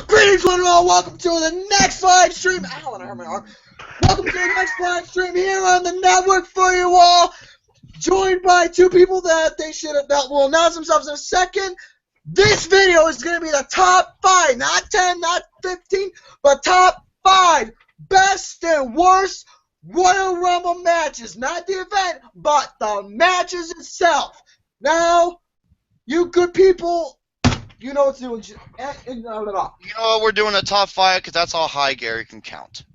Greetings, one and all. Welcome to the next live stream. Alan, I hurt my arm. Welcome to the next live stream here on the network for you all. Joined by two people that will announce themselves in a second. This video is going to be the top 5, not 10, not 15, but top 5 best and worst Royal Rumble matches. Not the event, but the matches itself. Now, you good people, you know what to do. You know what, we're doing a top 5 because that's how high Gary can count.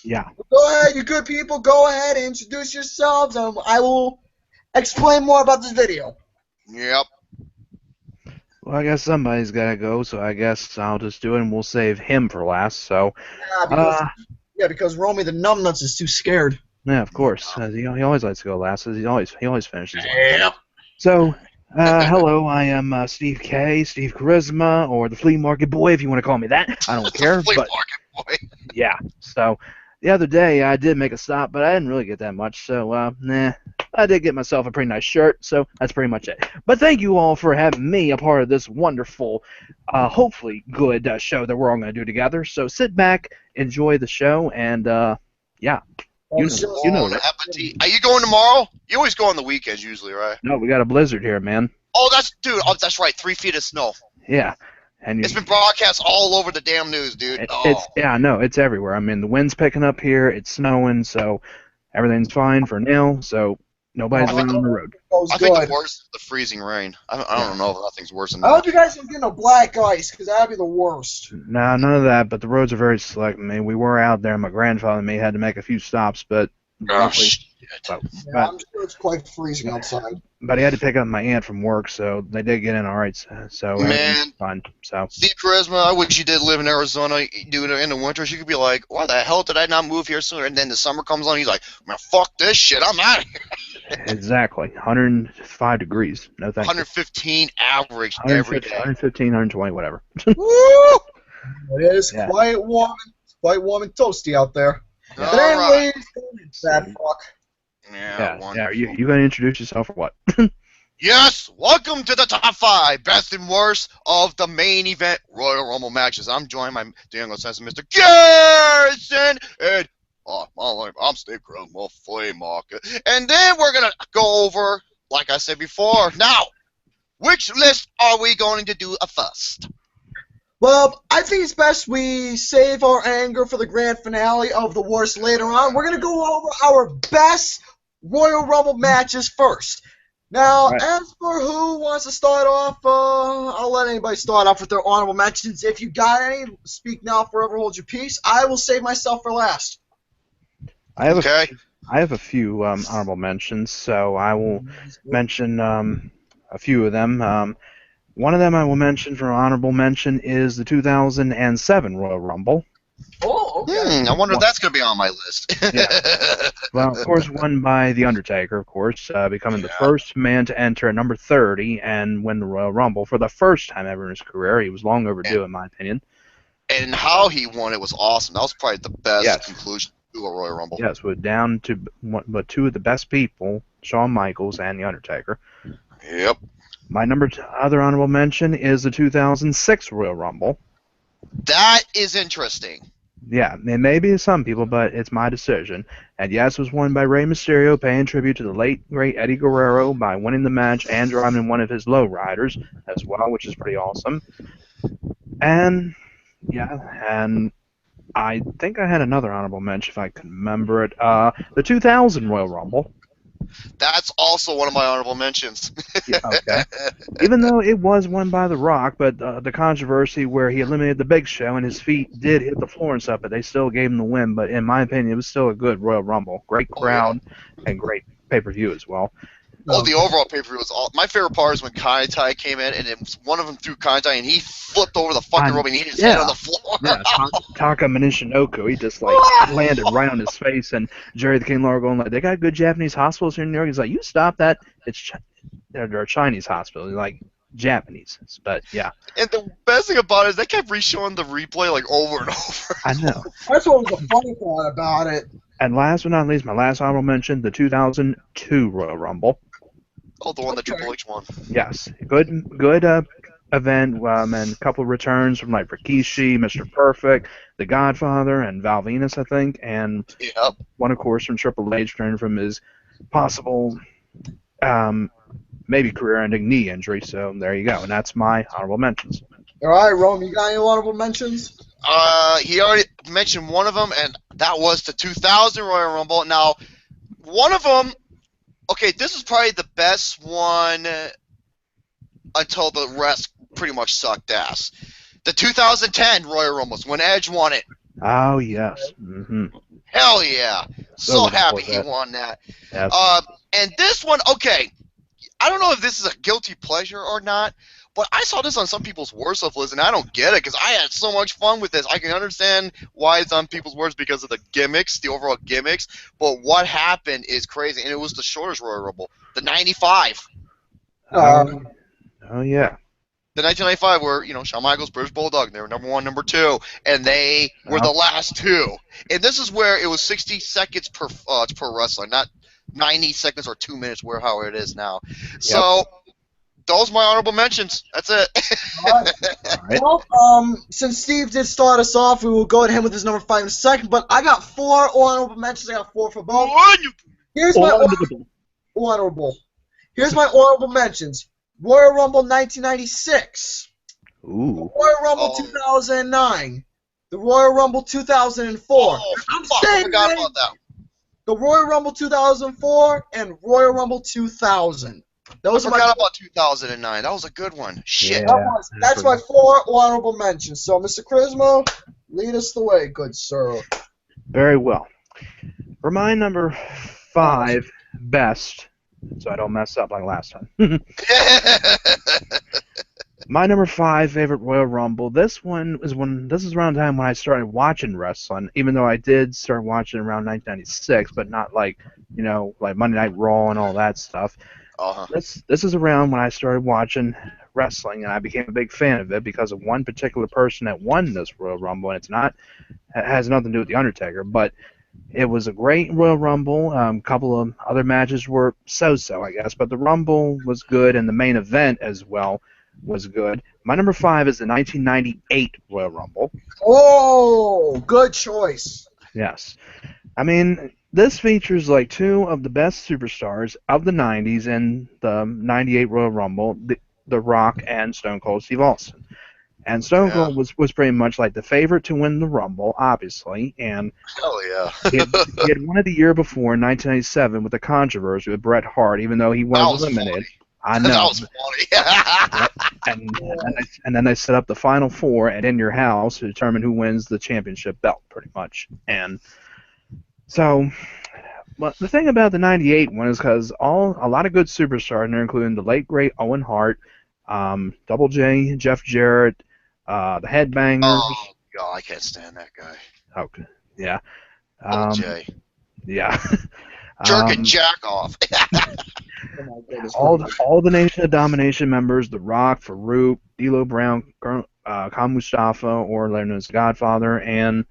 Yeah. Go ahead, you good people. Go ahead and introduce yourselves, and I will explain more about this video. Yep. Well, I guess somebody's got to go, so I guess I'll just do it, and we'll save him for last. So, because Romy the numbnuts is too scared. Yeah, of course. He always likes to go last. He always finishes. Yep. So, hello, I am Steve K, Steve Kharisma, or the Flea Market Boy, if you want to call me that. I don't care. Flea but Market Boy. Yeah. So, the other day I did make a stop, but I didn't really get that much. So, I did get myself a pretty nice shirt. So that's pretty much it. But thank you all for having me a part of this wonderful, hopefully good show that we're all going to do together. So sit back, enjoy the show, and yeah. You know that. Are you going tomorrow? You always go on the weekends usually, right? No, we got a blizzard here, man. Oh, that's right. 3 feet of snow. Yeah. And it's been broadcast all over the damn news, dude. Yeah, no, it's everywhere. I mean, the wind's picking up here. It's snowing, so everything's fine for now. So nobody's running on the road. I think the worst is the freezing rain. I don't know if nothing's worse than that. I hope you guys don't get no black ice, because that'd be the worst. Nah, none of that. But the roads are very slick. I mean, we were out there. My grandfather and me had to make a few stops, but. Oh, shit. I'm sure it's quite freezing outside. But I had to pick up my aunt from work, so they did get in all right. So man, fun. So Steve Kharisma, I wish you did live in Arizona. Dude, in the winter, you could be like, "Why the hell did I not move here sooner?" And then the summer comes on, he's like, "Man, fuck this shit, I'm out of here." Exactly, 105 degrees. No thanks. 115 average every day. 115, 120, whatever. Woo! It is quite warm and toasty out there. But anyways, sad fuck. Yeah. You gonna introduce yourself or what? Yes, welcome to the top 5 best and worst of the main event Royal Rumble matches. I'm joined by Daniel Sense and Mr. Garrison, and I'm Steve Kharisma, Flea Market. And then we're gonna go over, like I said before. Now, which list are we going to do first? Well, I think it's best we save our anger for the grand finale of the worst later on. We're going to go over our best Royal Rumble matches first. Now, As for who wants to start off, I'll let anybody start off with their honorable mentions. If you got any, speak now, forever hold your peace. I will save myself for last. I have a few honorable mentions, so I will mention a few of them. One of them I will mention for honorable mention is the 2007 Royal Rumble. Oh, okay. I wonder if that's going to be on my list. Yeah. Well, of course, won by The Undertaker, of course, becoming the first man to enter at number 30 and win the Royal Rumble for the first time ever in his career. He was long overdue, in my opinion. And how he won it was awesome. That was probably the best conclusion to a Royal Rumble. Yes, with down to but two of the best people, Shawn Michaels and The Undertaker. Yep. My other honorable mention is the 2006 Royal Rumble. That is interesting. Yeah, it may be to some people, but it's my decision. And yes, it was won by Rey Mysterio, paying tribute to the late, great Eddie Guerrero by winning the match and driving one of his lowriders as well, which is pretty awesome. And, and I think I had another honorable mention, if I can remember it. The 2000 Royal Rumble. That's also one of my honorable mentions. Yeah, okay. Even though it was won by The Rock, but the controversy where he eliminated the Big Show and his feet did hit the floor and stuff, but they still gave him the win. But in my opinion, it was still a good Royal Rumble. Great crowd and great pay-per-view as well. Oh, the overall pay-per-view was all. My favorite part is when Kai Tai came in and one of them threw Kai Tai and he flipped over the fucking rope and he hit his head on the floor. Yeah, Taka Michinoku, he just like landed right on his face, and Jerry the King Lawler going like, "They got good Japanese hospitals here in New York." He's like, "You stop that! They're a Chinese hospital." He's like, Japanese, but yeah. And the best thing about it is they kept re-showing the replay like over and over. I know. That's what was the funny part about it. And last but not least, my last honorable mention, the 2002 Royal Rumble. Oh, the one that Triple H won. Yes, good event, and a couple of returns from like Rikishi, Mr. Perfect, The Godfather, and Val Venus, I think, and Yep. one, of course, from Triple H, returning from his possible, maybe career-ending knee injury. So there you go, and that's my honorable mentions. All right, Rome, you got any honorable mentions? He already mentioned one of them, and that was the 2000 Royal Rumble. Now, one of them, okay, this is probably the best one until the rest pretty much sucked ass. The 2010 Royal Rumbles, when Edge won it. Oh, yes. Mm-hmm. Hell yeah. So looking happy forward to he that. won that. Yes. And this one, okay, I don't know if this is a guilty pleasure or not, but I saw this on some people's worst of lists, and I don't get it because I had so much fun with this. I can understand why it's on people's worst because of the gimmicks, the overall gimmicks, but what happened is crazy, and it was the shortest Royal Rumble, the 95. Oh, yeah. The 1995 where, Shawn Michaels, British Bulldog, they were number 1, number 2, and they were the last two. And this is where it was 60 seconds per wrestler, not 90 seconds or 2 minutes, how it is now. So, those are my honorable mentions. That's it. All right. Well, since Steve did start us off, we will go to him with his number 5 in a second. But I got 4 honorable mentions. I got 4 for both. Here's my honorable. Here's my honorable mentions. Royal Rumble 1996. Ooh. Royal Rumble 2009. The Royal Rumble 2004. I forgot about that. The Royal Rumble 2004 and Royal Rumble 2000. I forgot about 2009. That was a good one. Shit. Yeah, that's my 4 honorable mentions. So, Mr. Kharisma, lead us the way, good sir. Very well. For my number 5 best, so I don't mess up like last time. My number 5 favorite Royal Rumble. This is around the time when I started watching wrestling. Even though I did start watching around 1996, but not like Monday Night Raw and all that stuff. Uh-huh. This is around when I started watching wrestling, and I became a big fan of it because of one particular person that won this Royal Rumble, and it has nothing to do with The Undertaker, but it was a great Royal Rumble. A couple of other matches were so-so, I guess, but the Rumble was good, and the main event as well was good. My number 5 is the 1998 Royal Rumble. Oh, good choice. Yes. I mean, this features like 2 of the best superstars of the 90s in the 98 Royal Rumble, The Rock and Stone Cold Steve Austin. And Stone Cold was pretty much like the favorite to win the Rumble, obviously, and hell yeah. he had won it the year before in 1997 with the controversy with Bret Hart, even though he was eliminated. Funny. I know. That was funny. and then they set up the Final Four at In Your House to determine who wins the championship belt, pretty much. And so, well, the thing about the 98 one is because a lot of good superstars in there, including the late, great Owen Hart, Double J, Jeff Jarrett, the Headbangers. Oh, God, I can't stand that guy. Okay, yeah. Double J. Yeah. Jerking jack off. all the Nation of Domination members, The Rock, Farouk, D'Lo Brown, Khan Mustafa, or known as Godfather, and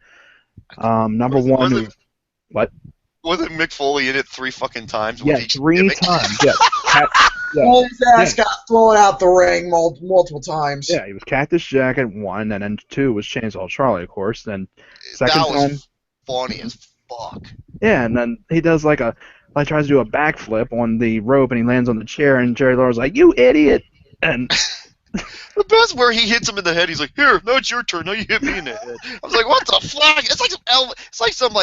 number 1 what? Wasn't Mick Foley in it 3 fucking times? Yeah, 3 times. Yeah. His ass got thrown out the ring multiple times. Yeah, he was Cactus Jack at 1, and then 2 was Chainsaw Charlie, of course. Then second that was time, funny as fuck. Yeah, and then he does tries to do a backflip on the rope, and he lands on the chair, and Jerry Lawler's like, "You idiot!" And the best where he hits him in the head. He's like, "Here, now it's your turn. Now you hit me in the head." I was like, "What the fuck?" It's like some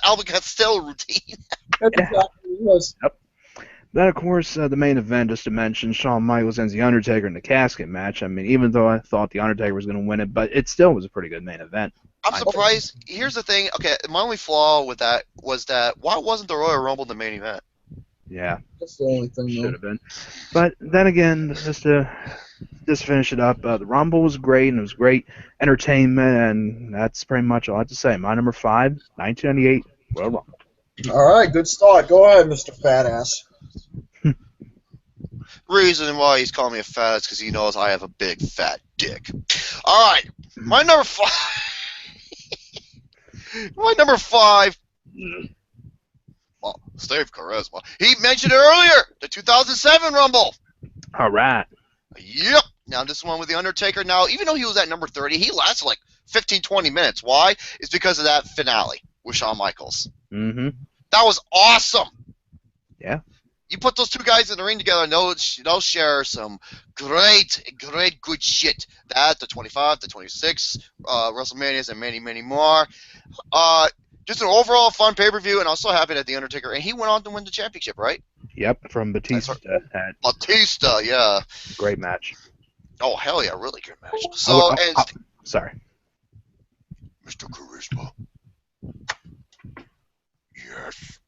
Albert Costello routine. That's exactly what it was. Yep. Then, of course, the main event, just to mention, Shawn Michaels and The Undertaker in the casket match. I mean, even though I thought The Undertaker was going to win it, but it still was a pretty good main event. I'm surprised. Here's the thing. Okay, my only flaw with that was that why wasn't the Royal Rumble the main event? Yeah. That's the only thing. Should have been. But then again, just to finish it up, the Rumble was great, and it was great entertainment, and that's pretty much all I have to say. My number 5, 1998 Royal Rumble. All right, good start. Go ahead, Mr. Fat Ass. Reason why he's calling me a fat is because he knows I have a big fat dick. All right, my number 5. My number 5. Well, Steve Kharisma. He mentioned it earlier. The 2007 Rumble. All right. Yep. Now, this one with The Undertaker, now, even though he was at number 30, he lasted like 15, 20 minutes. Why? It's because of that finale with Shawn Michaels. Mm-hmm. That was awesome. Yeah. You put those two guys in the ring together, and they'll share some great, good shit. That, the 25, the 26 WrestleManias, and many, many more. Just an overall fun pay-per-view, and I'm so happy that The Undertaker, and he went on to win the championship, right? Yep, from Batista. Batista, yeah. Great match. Oh, hell yeah, really good match. So, sorry. Mr. Kharisma. Yes.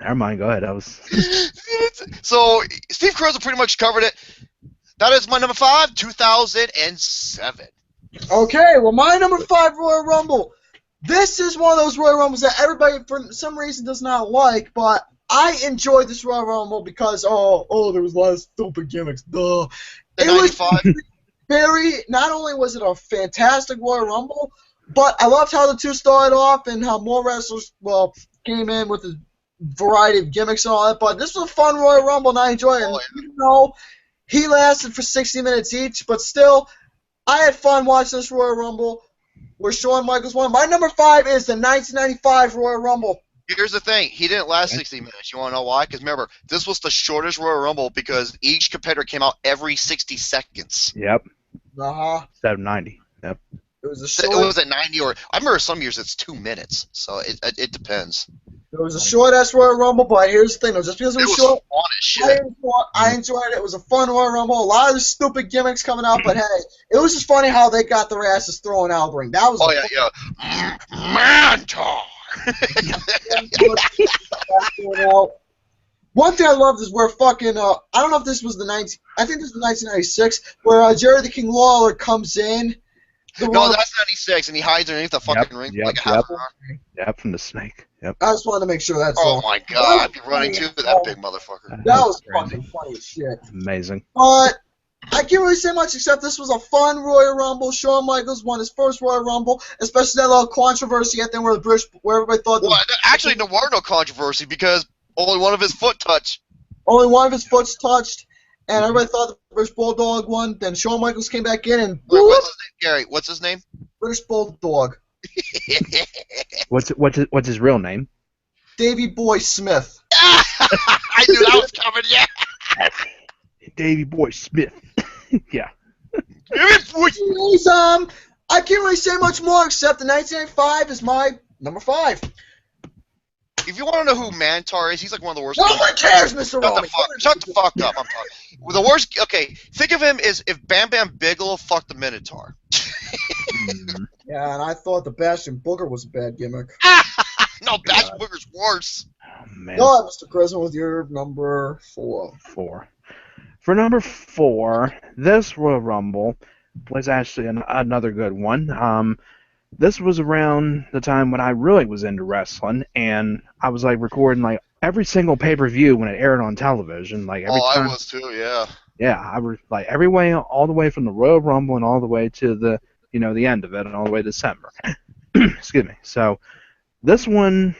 Never mind, go ahead. So, Steve Carell pretty much covered it. That is my number 5, 2007. Okay, well, my number 5 Royal Rumble. This is one of those Royal Rumbles that everybody, for some reason, does not like, but I enjoyed this Royal Rumble because, there was a lot of stupid gimmicks. Duh. The 95? Not only was it a fantastic Royal Rumble, but I loved how the two started off and how more wrestlers, came in with a variety of gimmicks and all that, but this was a fun Royal Rumble, and I enjoyed it. Even though he lasted for 60 minutes each, but still, I had fun watching this Royal Rumble where Shawn Michaels won. My number 5 is the 1995 Royal Rumble. Here's the thing. He didn't last 60 minutes. You want to know why? Because remember, this was the shortest Royal Rumble because each competitor came out every 60 seconds. Yep. Uh-huh. 790. Yep. It was It was at 90, or I remember some years it's 2 minutes. So it depends. It was a short-ass Royal Rumble, but here's the thing, though. Just because it was short, fun as shit. I enjoyed it. It was a fun Royal Rumble. A lot of stupid gimmicks coming out, but hey, it was just funny how they got their asses thrown out of the ring. That was Mantar! One thing I loved is where fucking, I don't know if this was I think this was 1996, where Jerry the King Lawler comes in. No, that's 96, and he hides underneath the fucking ring like a half an hour. Yep, from the snake. Yep. I just wanted to make sure that's all. My God, I'd be running to that big motherfucker. That was fucking funny as shit. Amazing. But I can't really say much except this was a fun Royal Rumble. Shawn Michaels won his first Royal Rumble, especially that little controversy at the end where everybody thought. Actually, there was no controversy because only one of his foot touched. Only one of his foot's touched. And everybody thought the British Bulldog won. Then Shawn Michaels came back in and... Wait, what's his name, Gary? What's his name? British Bulldog. What's his real name? Davey Boy Smith. I knew that was coming, yeah. Davey Boy Smith. Yeah. Anyways, I can't really say much more except the 1995 is my number 5. If you want to know who Mantar is, he's like one of the worst. No one cares, Mr. Romy. Shut the fuck up. I'm talking. The worst. Okay, think of him as if Bam Bam Bigelow fucked the Minotaur. Yeah, and I thought the Bastion Booger was a bad gimmick. No, Bastion Booger's worse. Oh, man. Go ahead, Mr. Kharisma, with your number 4. For number 4, this Royal Rumble was actually another good one. This was around the time when I really was into wrestling, and I was like recording like every single pay-per-view when it aired on television. Like every time. I was too, yeah. Yeah, I was like every way, all the way from the Royal Rumble and all the way to the the end of it, and all the way to December. Excuse me. So this one,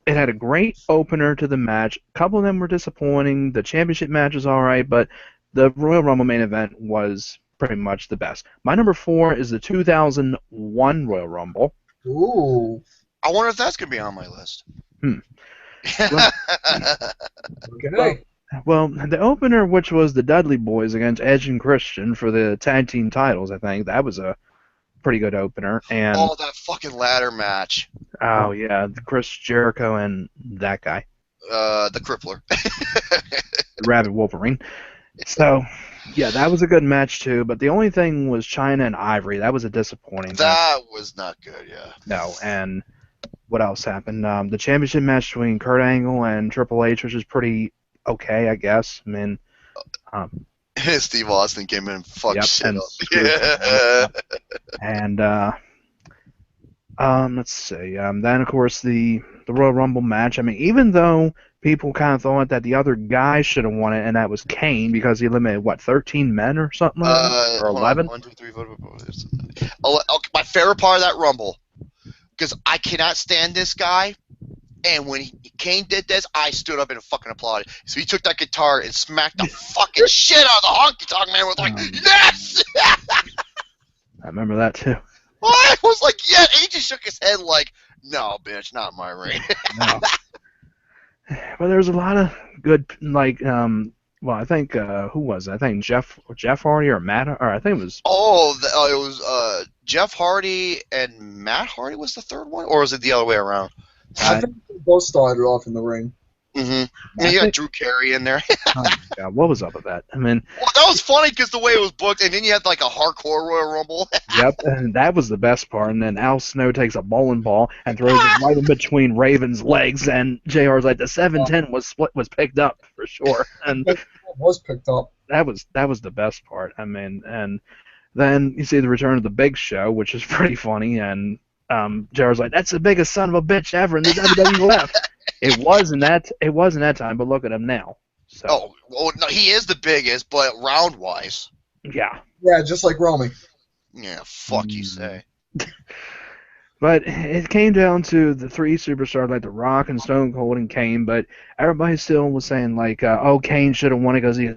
it had a great opener to the match. A couple of them were disappointing. The championship match was all right, but the Royal Rumble main event was pretty much the best. My number 4 is the 2001 Royal Rumble. Ooh. I wonder if that's going to be on my list. Well, the opener, which was the Dudley Boys against Edge and Christian for the tag team titles, I think, that was a pretty good opener. And that fucking ladder match. Oh, yeah, Chris Jericho and that guy. The Crippler. The Rabbit Wolverine. So... yeah, that was a good match, too, but the only thing was China and Ivory. That was a disappointing match. That was not good, yeah. No, and what else happened? The championship match between Kurt Angle and Triple H, which was pretty okay, I guess. I mean... Steve Austin came in and fucked shit up. Yeah. And, let's see. Then, of course, the Royal Rumble match. I mean, even though... people kind of thought that the other guy should have won it, and that was Kane, because he eliminated, 13 men or something like that? Or 11? 1, 2, 3, 4, 5. My favorite part of that Rumble, because I cannot stand this guy, And when Kane did this, I stood up and fucking applauded. So he took that guitar and smacked the fucking shit out of the honky tonk man. Was like, yes! I remember that too. I was like, yeah. And he just shook his head like, no, bitch, not my ring. No. But there's a lot of good, like, well, I think, who was it? I think Jeff Hardy or Matt, or I think it was... it was Jeff Hardy and Matt Hardy was the third one? Or was it the other way around? I think they both started off in the ring. Mm-hmm. Yeah, you got Drew Carey in there. Oh, God, what was up with that? I mean... Well, that was funny because the way it was booked, and then you had like a hardcore Royal Rumble. Yep, and that was the best part. And then Al Snow takes a bowling ball and throws it right in between Raven's legs, and JR's like, the 710 was picked up for sure. And It was picked up. that was the best part. I mean, and then you see the return of the Big Show, which is pretty funny, and JR's like, that's the biggest son of a bitch ever in the WWF. It wasn't that time, but look at him now. So, Oh, well, no, he is the biggest, but round-wise, yeah. Yeah, just like Romy. yeah, fuck you say. But it came down to the three superstars like The Rock and Stone Cold and Kane, but everybody still was saying like, oh, Kane should have won it because he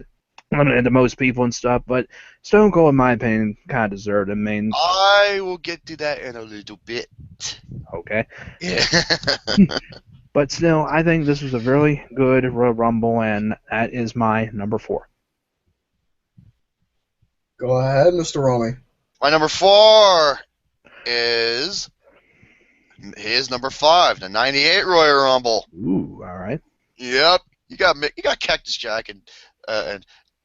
limited the most people and stuff. But Stone Cold, in my opinion, kind of deserved it. I mean, I will get to that in a little bit. okay. Yeah. But still, I think this was a really good Royal Rumble, and that is my number 4. Go ahead, Mr. Romy. My number 4 is his number 5, the '98 Royal Rumble. Ooh, all right. Yep, you got Cactus Jack and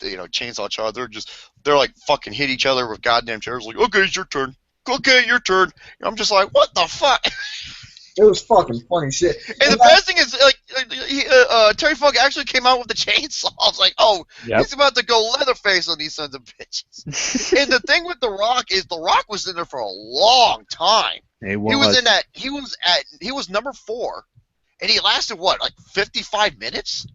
Chainsaw Charlie. They're like fucking hit each other with goddamn chairs. Like, okay, it's your turn. Okay, your turn. And I'm just like, what the fuck? It was fucking funny shit. And the best thing is, Terry Funk actually came out with the chainsaw. I was like, oh, Yep. he's about to go Leatherface on these sons of bitches. And the thing with The Rock is, The Rock was in there for a long time. He was number 4, and he lasted what, like 55 minutes?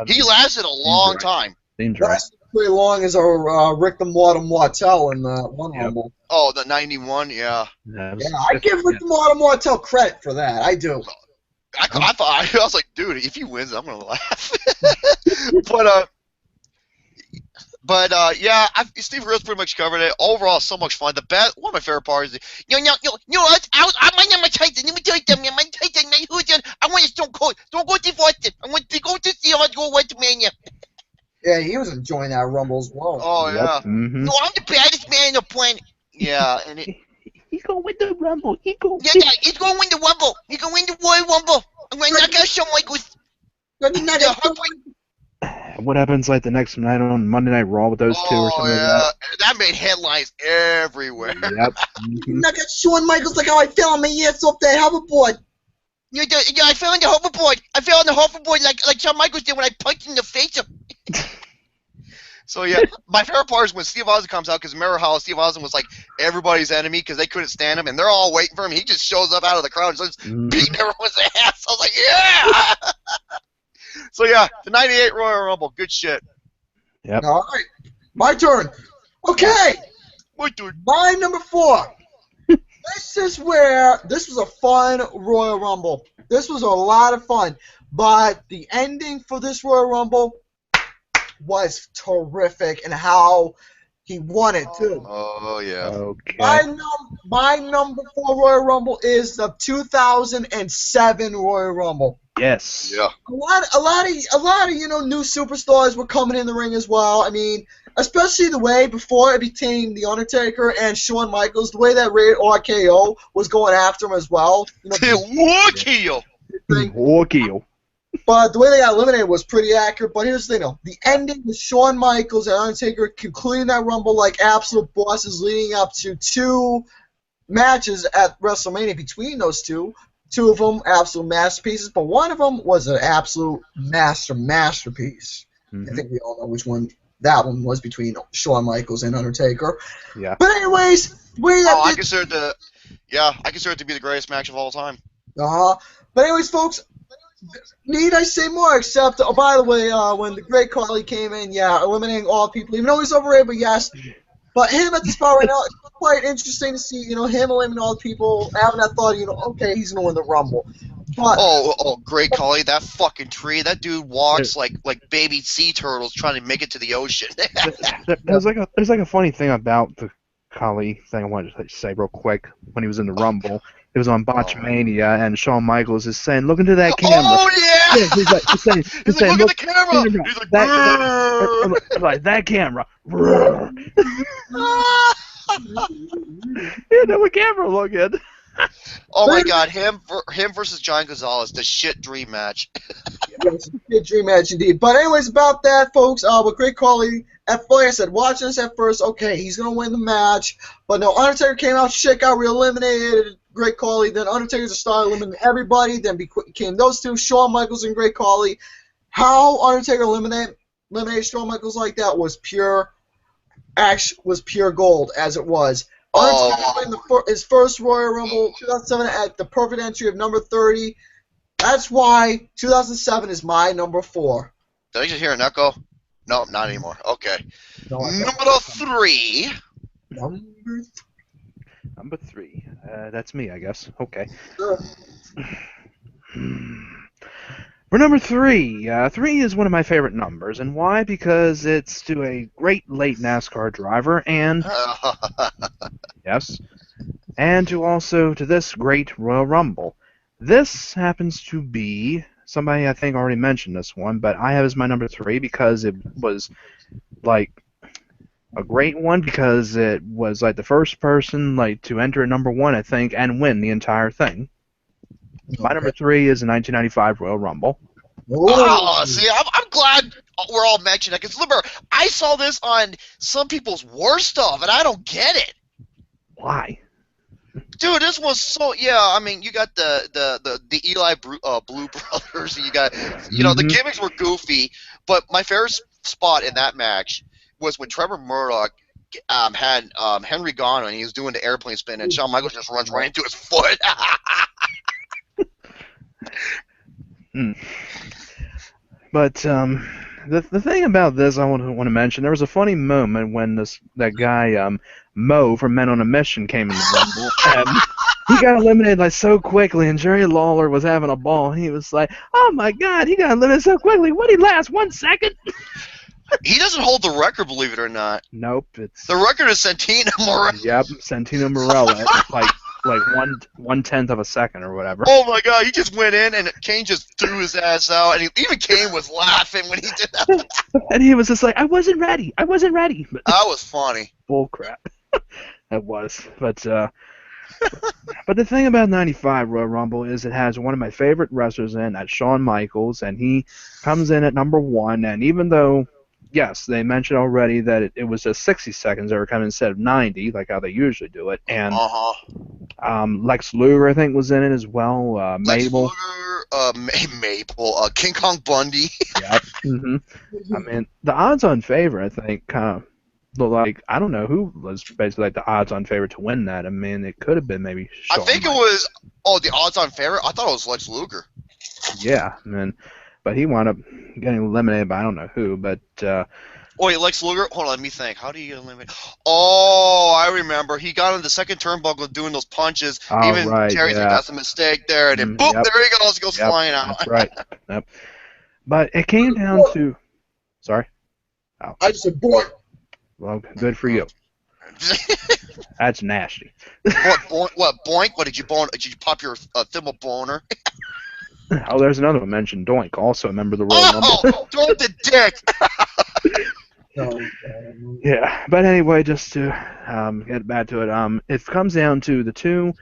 He lasted a long time. Seems right. That's pretty long as our Rick the Mortem Martel in one Rumble. Oh, the '91, yeah. Yeah, I give Rick the Mortem Martel credit for that. I do. I was like, dude, if he wins, I'm gonna laugh. but yeah, Steve Rose pretty much covered it. Overall, so much fun. One of my favorite parts is, I'm my number Titan. Let me tell you something. My Titan, my hooligan. I want to Stone Cold. Don't go to Boston. I want to go to see how I go to Mania. Yeah, he was enjoying that Rumble as well. Oh Yep. yeah. Mm-hmm. No, I'm the baddest man on the planet. Yeah, and He's gonna win the Rumble. he's gonna win the Rumble. He's gonna win the Royal Rumble. I'm gonna knock out Shawn Michaels. What happens like the next night on Monday Night Raw with those two or something like that? That made headlines everywhere. Yep. Mm-hmm. Knock out Shawn Michaels like how I fell on my ass off that hoverboard. Yeah, I fell on the hoverboard. I fell on the hoverboard like Shawn Michaels did when I punched him in the face. So yeah, my favorite part is when Steve Austin comes out, because remember how Steve Austin was like everybody's enemy because they couldn't stand him, and they're all waiting for him. He just shows up out of the crowd and starts beating everyone's ass. I was like, yeah. So yeah, the '98 Royal Rumble, good shit. Yep. All right, my turn. Okay, What, dude? my number 4. This was a fun Royal Rumble. This was a lot of fun, but the ending for this Royal Rumble was terrific, and how he won it too. Oh yeah. Okay. My number 4 Royal Rumble is the 2007 Royal Rumble. Yes. Yeah. A lot of new superstars were coming in the ring as well. I mean, especially the way before it became The Undertaker and Shawn Michaels, the way that Rated RKO was going after him as well. Walkie. But the way they got eliminated was pretty accurate. But here's the thing, though. The ending with Shawn Michaels and Undertaker concluding that Rumble like absolute bosses, leading up to 2 matches at WrestleMania between those two. 2 of them absolute masterpieces, but one of them was an absolute masterpiece. Mm-hmm. I think we all know which one that one was, between Shawn Michaels and Undertaker. Yeah. But anyways, I consider it to be the greatest match of all time. But anyways, folks, need I say more? Except, by the way, when the Great Khali came in, eliminating all people, even though he's overrated, but yes. But him at the spot right now, it's quite interesting to see, him eliminating all the people, having that thought, okay, he's going to win the Rumble. But Great Collie, that fucking tree. That dude walks like baby sea turtles trying to make it to the ocean. There's like a funny thing about the Kali thing I wanted to say real quick. When he was in the Rumble, it was on Botchmania, and Shawn Michaels is saying, "Look into that camera." Oh yeah! Yeah, he's saying, Look at the camera. He's like, that camera. You know what camera look at. oh my God, him versus John Gonzalez, the shit dream match. Yes, good dream match indeed. But anyways, about that, folks, with Great Khali, like I said, watching this at first, okay, he's going to win the match. But no, Undertaker came out, shit got eliminated Great Khali. Then Undertaker's a star, eliminated everybody. Then became those two, Shawn Michaels and Great Khali. How Undertaker eliminated Shawn Michaels like that was pure gold, as it was. Undertaker won his first Royal Rumble 2007 at the perfect entry of number 30. That's why 2007 is my number 4. Did I just hear an echo? No, not anymore. Okay. No, Number 3. Number 3. That's me, I guess. Okay. Sure. For number 3, 3 is one of my favorite numbers, and why? Because it's to a great late NASCAR driver, and yes, and to this great Royal Rumble. This happens to be somebody I think already mentioned this one, but I have as my number 3 because it was like a great one because it was like the first person like to enter at number 1, I think, and win the entire thing. My number 3 is the 1995 Royal Rumble. See, I'm glad we're all mentioning it, because remember, I saw this on some people's worst stuff, and I don't get it. Why? Dude, this was so, yeah, I mean, you got the Eli Blue Brothers, you got, the gimmicks were goofy, but my favorite spot in that match was when Trevor Murdoch had Henry Gano, and he was doing the airplane spin, and Shawn Michaels just runs right into his foot. But the thing about this I want to mention, there was a funny moment when that guy Mo from Men on a Mission came in the Rumble, and he got eliminated like so quickly, and Jerry Lawler was having a ball. He was like, "Oh my God, he got eliminated so quickly. What did he last 1 second?" He doesn't hold the record, believe it or not. Nope, it's the record is Santino Marella. Yep, Santino Marella, like 1/10 of a second or whatever. Oh my God, he just went in and Kane just threw his ass out, and even Kane was laughing when he did that. And he was just like, I wasn't ready. But that was funny. Bull crap. That was. But the thing about 95 Royal Rumble is it has one of my favorite wrestlers in, that's Shawn Michaels, and he comes in at number 1, and even though, yes, they mentioned already that it was just 60 seconds they were coming instead of 90, like how they usually do it, and Lex Luger, I think, was in it as well, Mabel. Mabel, King Kong Bundy. Yep. I mean, the odds-on favorite, I think, kind of looked like, I don't know who was basically like the odds-on favorite to win that. I mean, it could have been maybe Shawn I think Michaels. It was, the odds-on favorite? I thought it was Lex Luger. Yeah, I mean, but he wound up getting eliminated by I don't know who, but... Wait, Lex Luger? Hold on, let me think. How do you eliminate... Oh, I remember. He got on the second turnbuckle doing those punches. Oh, even right, Terry's like, that's a mistake there. And then, boop, yep. there he goes. He goes flying out. That's right. Yep. But it came down to... Sorry? Oh. I just said, boy. Well, good for you. That's nasty. What, boink? What, did you pop your thimble boner? Oh, there's another one mentioned, Doink, also a member of the Royal Rumble. Oh, Doink the dick! Yeah, but anyway, just to get back to it, it comes down to the two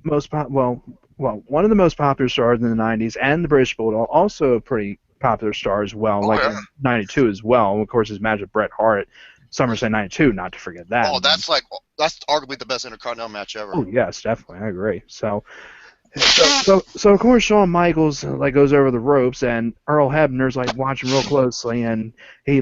most one of the most popular stars in the 90s, and the British Bulldog, also a pretty popular star as well, in 92 as well. Of course, his match with Bret Hart at SummerSlam 92, not to forget that. Oh, that's arguably the best Intercontinental match ever. Oh, yes, definitely, I agree. So of course Shawn Michaels goes over the ropes, and Earl Hebner's watching real closely, and he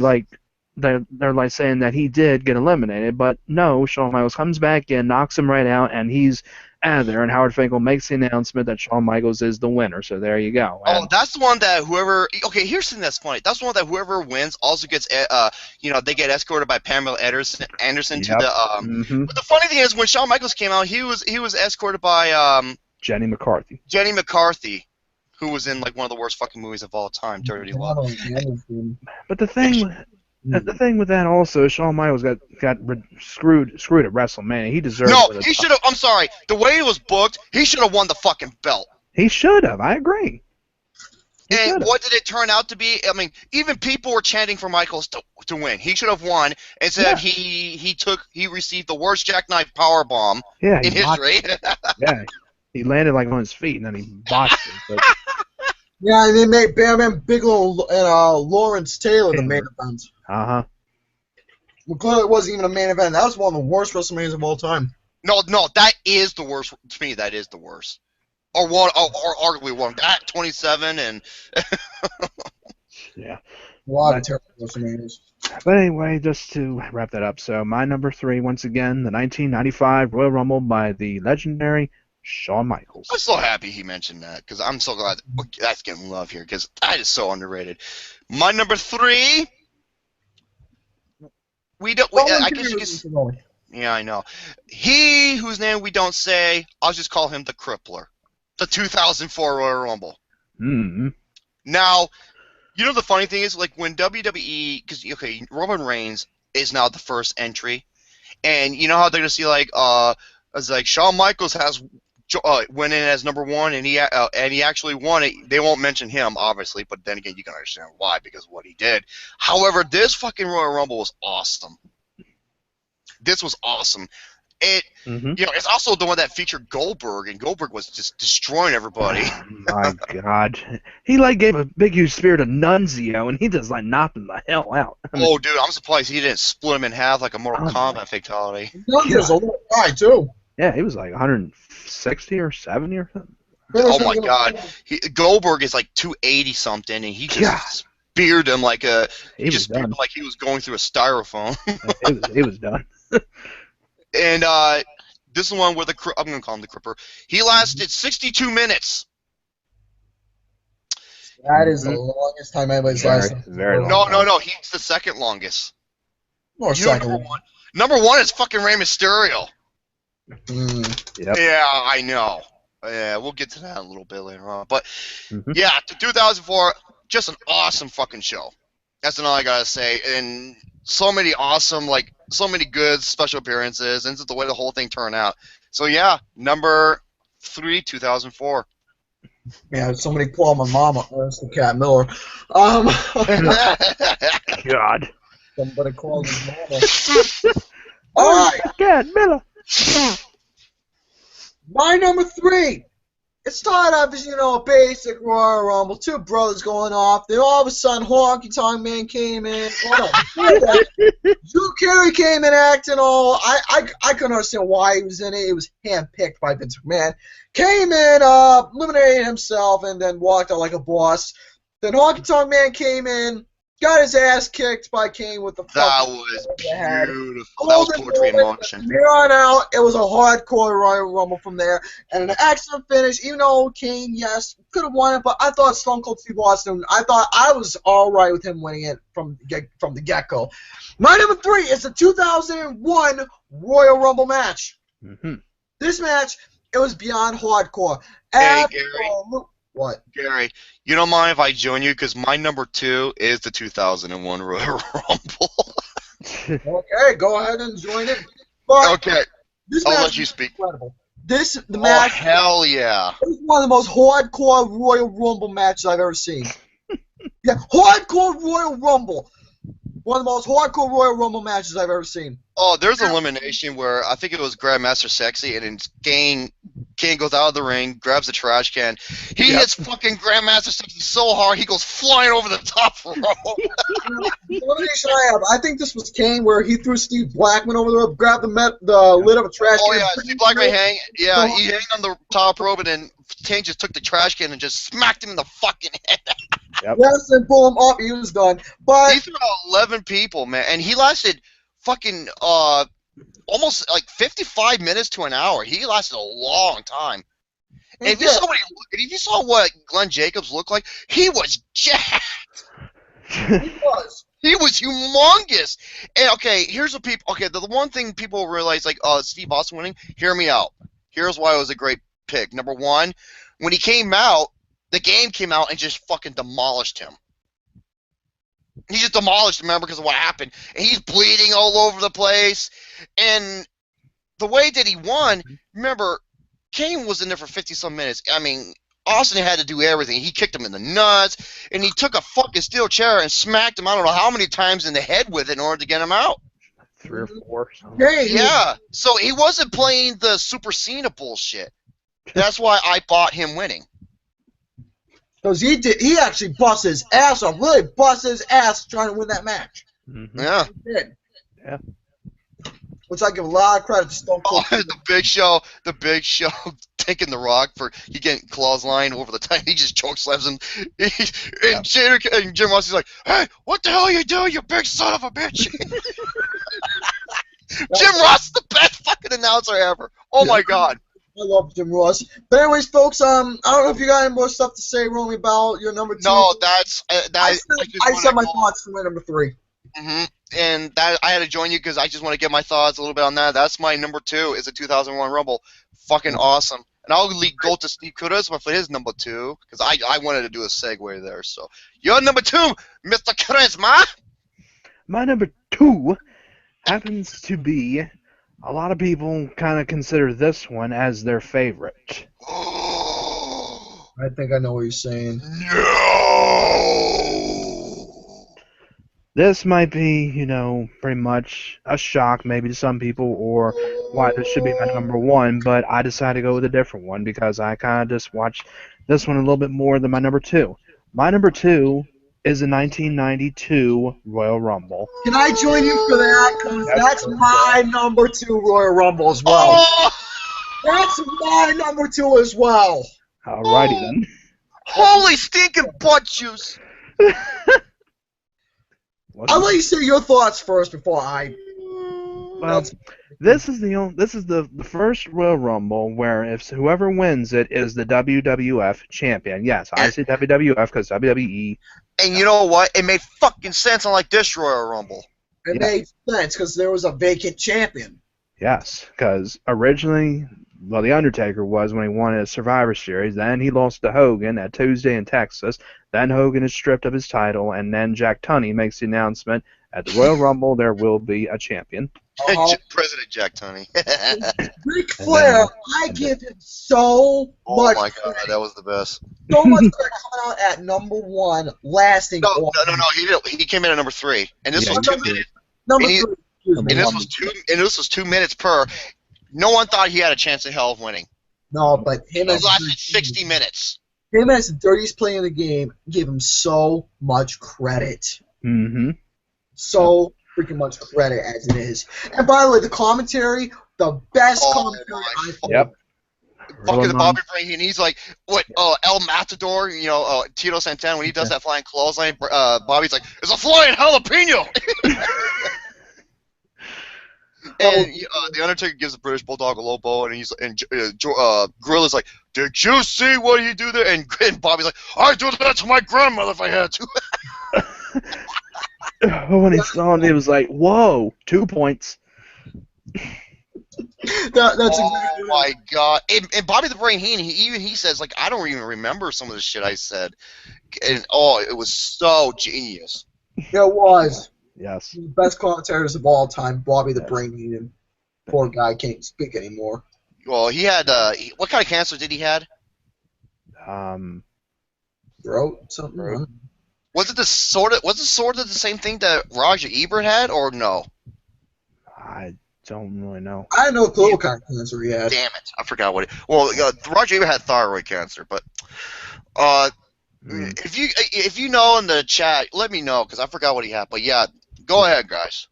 they're saying that he did get eliminated, but no, Shawn Michaels comes back in, knocks him right out, and he's out of there, and Howard Finkel makes the announcement that Shawn Michaels is the winner. So there you go. And that's the one that whoever. Okay, here's something that's funny. That's the one that whoever wins also gets. They get escorted by Pamela Anderson to the. But the funny thing is, when Shawn Michaels came out, he was escorted by Jenny McCarthy. Jenny McCarthy. who was in like one of the worst fucking movies of all time, Dirty Love. But the thing with that also, Shawn Michaels got screwed at WrestleMania. He deserved. No, he should have. I'm sorry. The way it was booked, he should have won the fucking belt. He should have. I agree. And what did it turn out to be? I mean, even people were chanting for Michaels to win. He should have won. Instead, he received the worst jackknife power bomb in history. Yeah, he landed like on his feet and then he botched it. But... Yeah, and they made Bam Bigelow and Lawrence Taylor the main event. Well, clearly it wasn't even a main event. That was one of the worst WrestleManias of all time. No, that is the worst. To me, that is the worst. Or arguably one. That 27 and yeah, a lot of terrible WrestleManias. But anyway, just to wrap that up, so my number 3, once again, the 1995 Royal Rumble by the legendary Shawn Michaels. I'm so happy he mentioned that because I'm so glad that's getting love here because that is so underrated. My number 3. I guess you can. Yeah, I know. He whose name we don't say. I'll just call him the Crippler. The 2004 Royal Rumble. Mm-hmm. Now, you know the funny thing is, like when WWE, because Roman Reigns is now the first entry, and you know how they're gonna see like it's like Shawn Michaels has went in as number 1, and he actually won it. They won't mention him, obviously, but then again, you can understand why because of what he did. However, this fucking Royal Rumble was awesome. This was awesome. It's also the one that featured Goldberg, and Goldberg was just destroying everybody. Oh, my God. He, gave a big, huge spear to Nunzio, and he just, knocked him the hell out. Oh, dude, I'm surprised he didn't split him in half like a Mortal Kombat fatality. Nunzio's a little guy, too. Yeah, he was, 160 or 70 or something. Oh, my God. Goldberg is, 280-something, and he just speared him like he was going through a styrofoam. He was done. And this is one where I'm going to call him the Cripper. He lasted 62 minutes. That is the longest time anybody's lasted. Very long. No. He's the second longest. Or second. Number one is fucking Rey Mysterio. Yep. Yeah, I know. Yeah, we'll get to that a little bit later on. But, yeah, 2004, just an awesome fucking show. That's all I got to say. And so many awesome, so many good special appearances, and just the way the whole thing turned out. So, yeah, number 3, 2004. Yeah, somebody call my mama. That's the Cat Miller. God. Somebody call his mama. All right. Cat Miller. My number 3. It started off as, a basic Royal Rumble, 2 brothers going off. Then all of a sudden, Honky Tonk Man came in. Drew Carey came in acting all. I couldn't understand why he was in it. It was handpicked by Vince McMahon. Came in, eliminated himself, and then walked out like a boss. Then Honky Tonk Man came in, got his ass kicked by Kane with the That was beautiful. That was poetry in motion. From here on out, it was a hardcore Royal Rumble from there. And an excellent finish, even though Kane, yes, could have won it, but I thought Stone Cold Steve Austin, I thought I was all right with him winning it from the get-go. My number 3 is the 2001 Royal Rumble match. This match, it was beyond hardcore. Hey, Gary. What? Gary, you don't mind if I join you? Because my number 2 is the 2001 Royal Rumble. Okay, go ahead and join it. But okay, I'll let you speak. Incredible. The match. Oh, hell yeah. It was one of the most hardcore Royal Rumble matches I've ever seen. Yeah, hardcore Royal Rumble. One of the most hardcore Royal Rumble matches I've ever seen. Oh, there's an elimination where I think it was Grandmaster Sexy, and then Kane goes out of the ring, grabs the trash can. He hits fucking Grandmaster Sexy so hard, he goes flying over the top rope. The elimination I think this was Kane, where he threw Steve Blackman over the rope, grabbed the lid of a trash can. Oh, yeah, Steve Blackman he hanged on the top rope, and then Kane just took the trash can and just smacked him in the fucking head. Yep. Yes, and pull him up, he was done. But he threw out 11 people, man, and he lasted fucking almost 55 minutes to an hour. He lasted a long time. And if you saw what Glenn Jacobs looked like, he was jacked. He was humongous. And okay, here's what people. Okay, the one thing people realize, Steve Austin winning. Hear me out. Here's why it was a great pick. Number 1, when he came out, the game came out and just fucking demolished him. He just demolished him, remember, because of what happened. And he's bleeding all over the place. And the way that he won, remember, Kane was in there for 50-some minutes. I mean, Austin had to do everything. He kicked him in the nuts, and he took a fucking steel chair and smacked him I don't know how many times in the head with it in order to get him out. 3 or 4. So. Yeah, so he wasn't playing the Super Cena bullshit. That's why I bought him winning. Because he actually bust his ass off, really bust his ass trying to win that match. Mm-hmm. Yeah. He did. Yeah. Which I give a lot of credit to Stone Cold. Oh, the Big Show taking the Rock for he getting claws line over the time. He just choke slams him. And Jim Ross is like, "Hey, what the hell are you doing, you big son of a bitch?" Jim Ross is the best fucking announcer ever. Oh my god. I love Jim Ross. But anyways, folks, I don't know if you got any more stuff to say, Romy, about your number 2. No, that's I said my thoughts for my number 3. Mm-hmm. And that I had to join you because I just want to get my thoughts a little bit on that. That's my number 2. Is a 2001 Rumble. Fucking awesome. And I'll go to Steve Kharisma for his number 2 because I wanted to do a segue there. So your number 2, Mr. Kharisma. My number 2 happens to be, a lot of people kind of consider this one as their favorite. I think I know what you're saying. No. This might be, pretty much a shock maybe to some people, or why this should be my number 1, but I decided to go with a different one because I kind of just watched this one a little bit more than my number 2. My number 2 is the 1992 Royal Rumble. Can I join you for that? Because that's my number 2 Royal Rumble as well. Oh! That's my number 2 as well. Alrighty then. Holy stinking butt juice! I'll let you say your thoughts first before I. Well, this is the first Royal Rumble where if whoever wins it is the WWF champion. Yes, I say WWF because WWE. And you know what? It made fucking sense unlike this Royal Rumble. It made sense because there was a vacant champion. Yes, because originally, well, The Undertaker was when he won his Survivor Series. Then he lost to Hogan at Tuesday in Texas. Then Hogan is stripped of his title, and then Jack Tunney makes the announcement at the Royal Rumble there will be a champion. President Jack Tunney. Ric Flair, I give him so much. Oh my god, that was the best. So much credit coming out at number 1, lasting. No, he came in at number 3, and this was 2 minutes. Number and 3. Excuse me. And this was 2 minutes per. No one thought he had a chance in hell of winning. No, but him It as lasted 60 minutes. Him as the dirtiest player in the game, give him so much credit. Mm-hmm. So freaking much credit as it is. And by the way, the commentary, the best commentary I've heard. Yep. Fucking the Bobby Brain, and he's like, what, El Matador, Tito Santana, when he does that flying clothesline, Bobby's like, it's a flying jalapeno! And the Undertaker gives the British Bulldog a low blow, and Gorilla's like, "Did you see what you do there?" And Bobby's like, "I'd do that to my grandmother if I had to." When he saw it, he was like, "Whoa, 2 points." That's exactly my god! And Bobby the Brain Heenan, he says like, "I don't even remember some of the shit I said," and it was so genius. It was. Yes. The best commentators of all time, Bobby the Brain Heenan. Poor guy can't speak anymore. Well, he had what kind of cancer did he had? Throat something. Was it the sort of the same thing that Roger Ebert had, or no? I don't really know. I didn't know what kind of cancer he had. Damn it, I forgot what it. Well, Roger Ebert had thyroid cancer, but if you know in the chat, let me know because I forgot what he had. But yeah, go ahead, guys.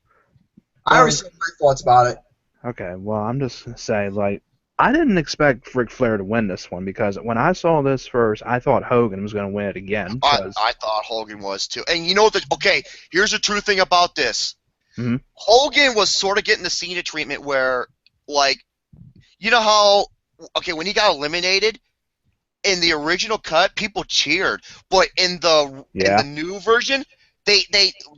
I already said my thoughts about it. Okay, well, I'm just gonna say, I didn't expect Ric Flair to win this one because when I saw this first, I thought Hogan was going to win it again. I thought Hogan was too. And you know okay, here's the true thing about this. Mm-hmm. Hogan was sort of getting the Cena treatment where, you know how, when he got eliminated, in the original cut, people cheered. But in the new version, they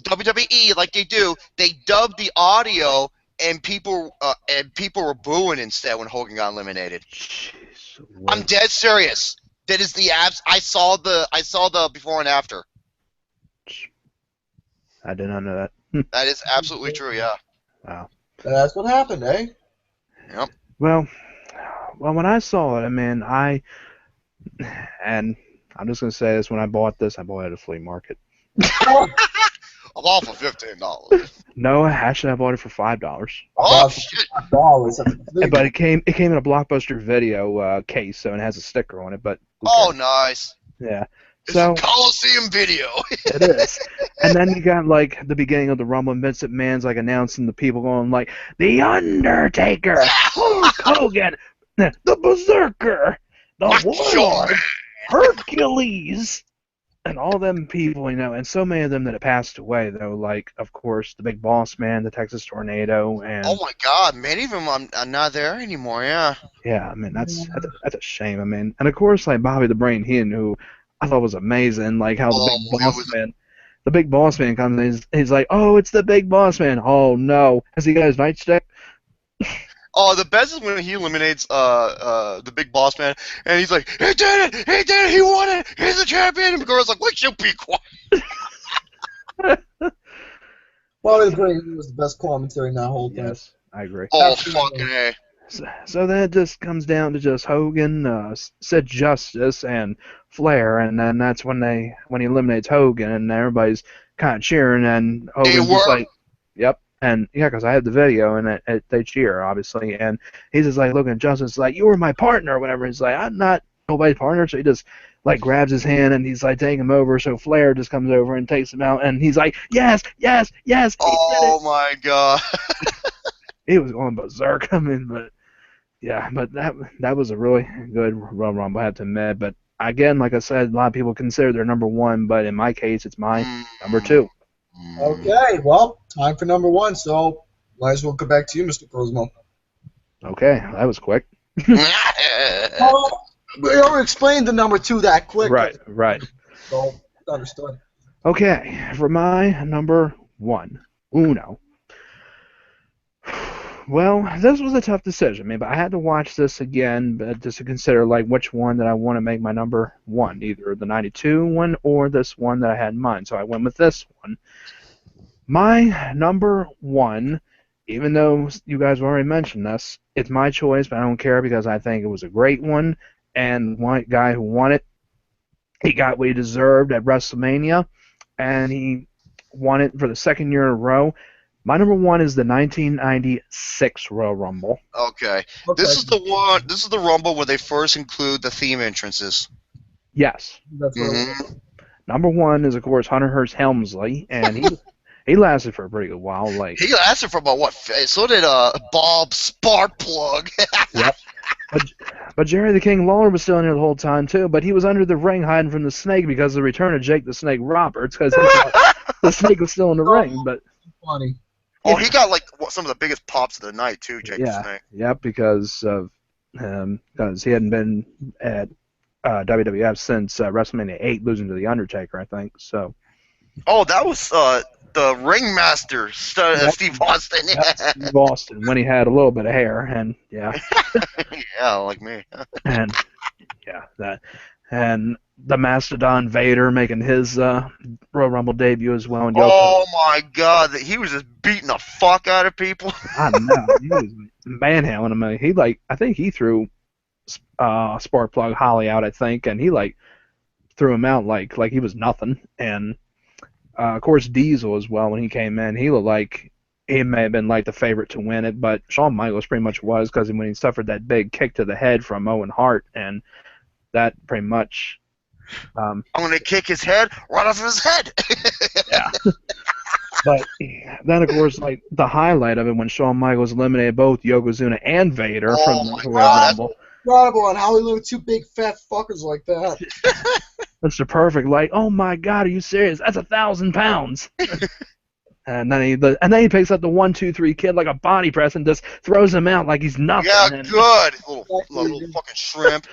WWE, like they do, they dubbed the audio and people were booing instead when Hogan got eliminated. Jeez, I'm dead serious. That is the abs. I saw the before and after. I did not know that. That is absolutely true. Yeah. Wow. That's what happened, eh? Yep. Well, when I saw it, I mean, and I'm just gonna say this: when I bought this, I bought it at a flea market. I'm all for $15. No, actually, I bought it for $5. Oh shit! $5. But it came in a Blockbuster Video case, so it has a sticker on it. But who Oh, cares? nice. Yeah. It's So a Coliseum video. it is. And then you got like the beginning of the Rumble, and Vince McMahon's like announcing the people going like, The Undertaker, Hulk Hogan, the Berserker, the Macho Warlord, Man. Hercules, and all them people, and so many of them that have passed away, though, like, of course, the Big Boss Man, the Texas Tornado, and... Oh my God, many of them are not there anymore. Yeah. Yeah, I mean, that's a shame, I mean. And, of course, like, Bobby the Brain Heenan, who I thought was amazing, like, how the Big Boss Man comes in, he's like, oh, it's the Big Boss Man. Oh, no. Has he got his nightstick? Oh, the best is when he eliminates the Big Boss Man, and he's like, he did it, he won it, he's the champion. And the girl's like, would you be quiet? Bobby the Brain was the best commentary in that whole thing. Yes, I agree. Oh, Absolutely. fucking A. So then it just comes down to just Hogan, Sid Justice, and Flair, and then that's when he eliminates Hogan, and everybody's kind of cheering, and Hogan's just like, yep, and yeah, because I had the video, and they cheer, obviously, and he's just like looking at Justice, like, you were my partner, or whatever. He's like, I'm not nobody's partner, so he just like grabs his hand, and he's like taking him over, so Flair just comes over and takes him out, and he's like, yes, yes, yes. Oh my God. He was going berserk, I mean, but. Yeah, but that was a really good Royal Rumble, I have to admit. But again, like I said, a lot of people consider their number one, but in my case, it's my number two. Okay, well, time for number one, so might as well go back to you, Mr. Kharisma. Okay, that was quick. Well, we already explained the number two that quick. Right. So, understood. Okay, for my number one, Uno. Well, this was a tough decision, man, but I had to watch this again just to consider like which one that I want to make my number one, either the 92 one or this one that I had in mind. So I went with this one. My number one, even though you guys already mentioned this, it's my choice, but I don't care because I think it was a great one, and one guy who won it, he got what he deserved at WrestleMania, and he won it for the second year in a row. My number one is the 1996 Royal Rumble. Okay. This is the one. This is the Rumble where they first include the theme entrances. Yes. That's right. Number one is, of course, Hunter Hearst Helmsley, and he lasted for a pretty good while. Like he lasted for about what? So did Bob Sparkplug. Yep. But Jerry the King Lawler was still in there the whole time too. But he was under the ring hiding from the Snake because of the return of Jake the Snake Roberts, because he thought the Snake was still in the ring. But funny. Oh, he got like some of the biggest pops of the night too, Jake the Snake. Yep, because he hadn't been at WWF since WrestleMania 8, losing to the Undertaker, I think. So. Oh, that was the ringmaster, Steve Austin. Steve Austin, when he had a little bit of hair, and yeah. Yeah, like me. And the Mastodon Vader making his Royal Rumble debut as well. And oh my God, he was just beating the fuck out of people. I know, he was manhandling him. I think he threw Sparkplug Holly out, I think, and he threw him out like he was nothing. And of course Diesel as well, when he came in, he looked like he may have been like the favorite to win it, but Shawn Michaels pretty much was, because when he suffered that big kick to the head from Owen Hart, and that pretty much. I'm gonna kick his head right off of his head. Yeah. But then, of course, the highlight of it when Shawn Michaels eliminated both Yokozuna and Vader from the Royal Rumble. Incredible on how he lived with two big fat fuckers like that. That's the perfect, oh my God, are you serious? That's 1,000 pounds. And then he picks up the 1, 2, 3 kid like a body press and just throws him out like he's nothing. Yeah, good. Little fucking shrimp.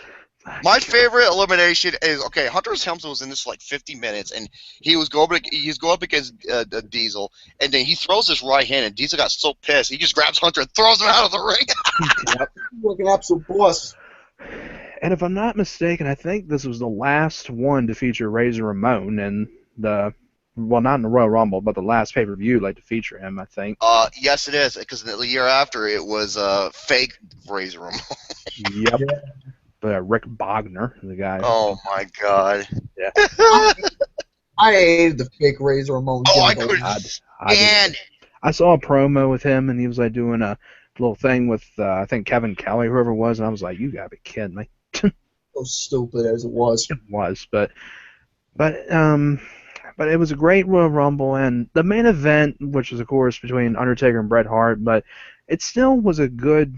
My favorite elimination is, okay, Hunter Helmsley was in this for 50 minutes, and he was going up against Diesel, and then he throws his right hand, and Diesel got so pissed, he just grabs Hunter and throws him out of the ring. Yep. He's like an absolute boss. And if I'm not mistaken, I think this was the last one to feature Razor Ramon and not in the Royal Rumble, but the last pay-per-view to feature him, I think. Yes, it is, because the year after it was fake Razor Ramon. Yep. Rick Bogner, the guy. Oh my God. Yeah. I hated the fake Razor Ramon. I couldn't And I saw a promo with him, and he was doing a little thing with I think Kevin Kelly, whoever it was, and I was like, "You gotta be kidding me!" So stupid as it was. It was, but it was a great Royal Rumble, and the main event, which was of course between Undertaker and Bret Hart, but it still was a good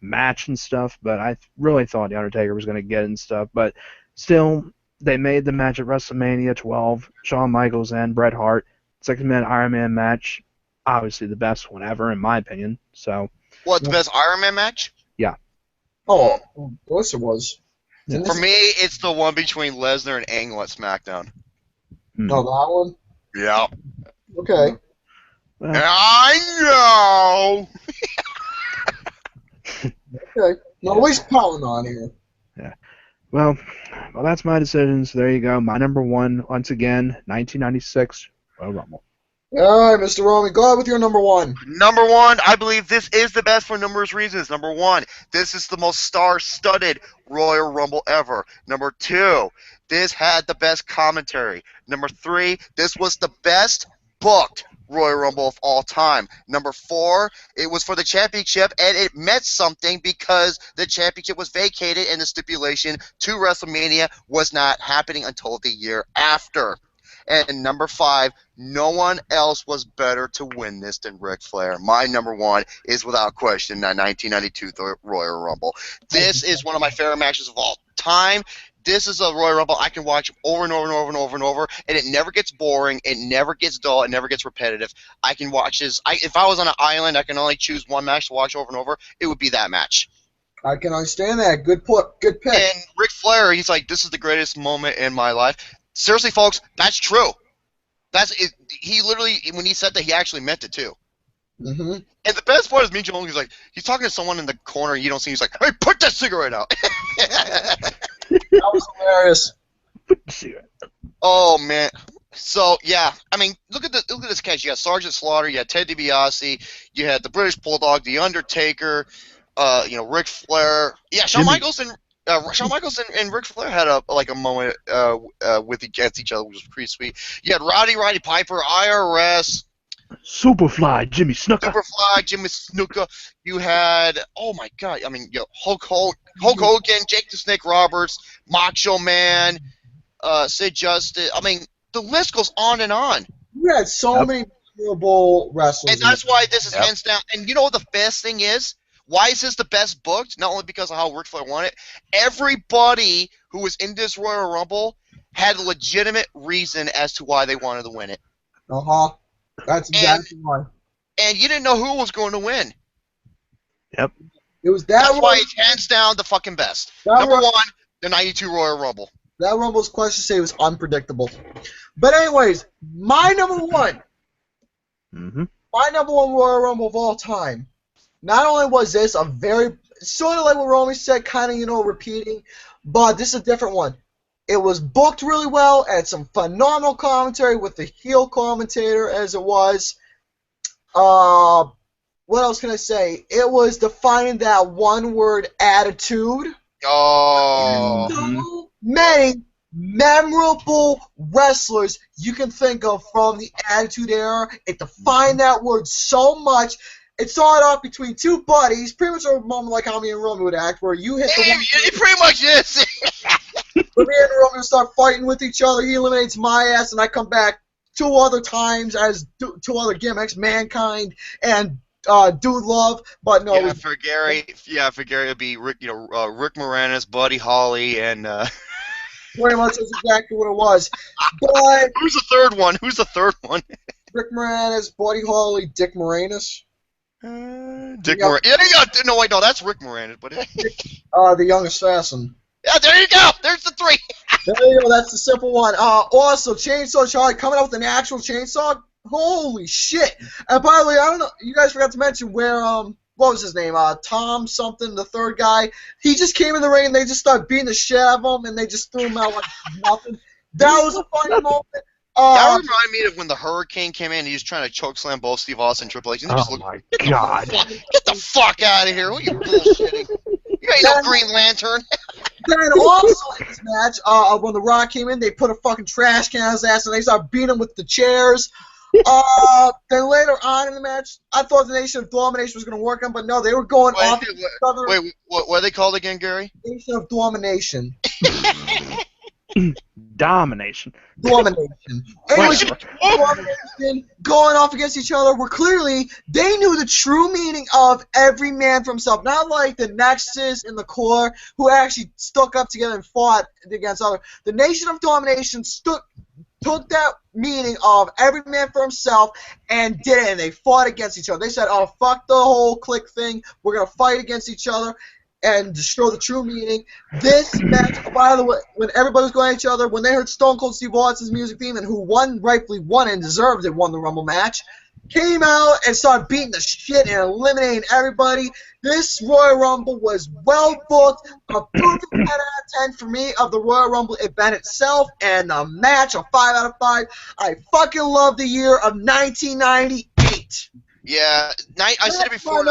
match and stuff. But I really thought the Undertaker was going to get it and stuff, but still, they made the match at WrestleMania 12. Shawn Michaels and Bret Hart, 6-minute Iron Man match, obviously the best one ever in my opinion. So. What, the best Iron Man match? Yeah. Oh, of course it was. Yeah. For me, it's the one between Lesnar and Angle at SmackDown. Oh, that one? Yeah. Okay. Well, I know! Okay. No, he's piling on here. Yeah. Well, that's my decision. So there you go. My number one, once again, 1996 Royal Rumble. All right, Mr. Romy, go ahead with your number one. Number one, I believe this is the best for numerous reasons. Number one, this is the most star-studded Royal Rumble ever. Number two, this had the best commentary. Number three, this was the best booked Royal Rumble of all time. Number four, it was for the championship, and it meant something because the championship was vacated and the stipulation to WrestleMania was not happening until the year after. And number five, no one else was better to win this than Ric Flair. My number one is without question the 1992 Royal Rumble. This is one of my favorite matches of all time. This is a Royal Rumble I can watch over and over and over and over and over, and it never gets boring, it never gets dull, it never gets repetitive. I can watch this. If I was on an island, I can only choose one match to watch over and over. It would be that match. I can understand that. Good pick. And Ric Flair, he's like, this is the greatest moment in my life. Seriously, folks, that's true. That's it. He literally, when he said that, he actually meant it too. Mm-hmm. And the best part is me, Joel. He's talking to someone in the corner you don't see. He's like, "Hey, put that cigarette out." That was hilarious. Oh man. So yeah, I mean, look at this cast. You got Sergeant Slaughter, you had Ted DiBiase, you had the British Bulldog, the Undertaker, Ric Flair. Yeah, Shawn Michaels and Ric Flair had a moment against each other, which was pretty sweet. You had Roddy Piper, IRS, Superfly, Jimmy Snuka. You had, oh my God, I mean, Hulk Hogan, Jake the Snake Roberts, Macho Man, Sid Justice. I mean, the list goes on and on. You had so many memorable wrestlers. And that's why this is hands down. And you know what the best thing is? Why is this the best booked? Not only because of how Ric Flair won it. Everybody who was in this Royal Rumble had a legitimate reason as to why they wanted to win it. Uh-huh. That's exactly why. And you didn't know who was going to win. Yep. It was that. That's why it's hands down the fucking best. Number one, the '92 Royal Rumble. That Rumble's question to say was unpredictable. But anyways, my number one. Mm-hmm. My number one Royal Rumble of all time. Not only was this a very, sort of like what Romy said, kind of, repeating, but this is a different one. It was booked really well, and some phenomenal commentary with the heel commentator as it was. What else can I say? It was defining that one-word attitude. Oh. So many memorable wrestlers you can think of from the Attitude Era. It defined that word so much. It started off between two buddies, pretty much a moment like how me and Romy would act, where you hit the one. It pretty much is. Where me and Romy would start fighting with each other. He eliminates my ass, and I come back two other times as two other gimmicks, Mankind and Dude Love. But no. Yeah, for Gary, it'd be Rick Moranis, Buddy Holly, and. Pretty much that's exactly what it was. But Who's the third one? Rick Moranis, Buddy Holly, Dick Moranis. Dick Moranis. Yeah, no, wait, no, that's Rick Moranis, but the Young Assassin. Yeah, there you go. There's the three. There you go. That's the simple one. Also, Chainsaw Charlie coming out with an actual chainsaw. Holy shit! And by the way, I don't know. You guys forgot to mention where what was his name? Tom something, the third guy. He just came in the ring and they just started beating the shit out of him and they just threw him out like nothing. That was a funny moment. That reminded me of when the Hurricane came in and he was trying to choke-slam both Steve Austin and Triple H. And they just Oh looked, my God! get the fuck out of here. What are you bullshitting? You ain't no Green Lantern. Then also in this match, when The Rock came in, they put a fucking trash can on his ass and they started beating him with the chairs. Then later on in the match, I thought the Nation of Domination was going to work on, but no, they were going off each other. Wait, what are they called again, Gary? Nation of Domination. Domination. Domination. Anyways, Domination going off against each other were clearly, they knew the true meaning of every man for himself. Not like the Nexus and the Core, who actually stuck up together and fought against other. The Nation of Domination took that meaning of every man for himself and did it, and they fought against each other. They said, oh, fuck the whole clique thing. We're going to fight against each other and destroy the true meaning. This match, by the way, when everybody was going at each other, when they heard Stone Cold Steve Austin's music theme and who rightfully won and deserved it, won the Rumble match, came out and started beating the shit and eliminating everybody. This Royal Rumble was well booked, a perfect 10 out of 10 for me of the Royal Rumble event itself, and the match a 5 out of 5. I fucking love the year of 1998. Yeah, I said it before. I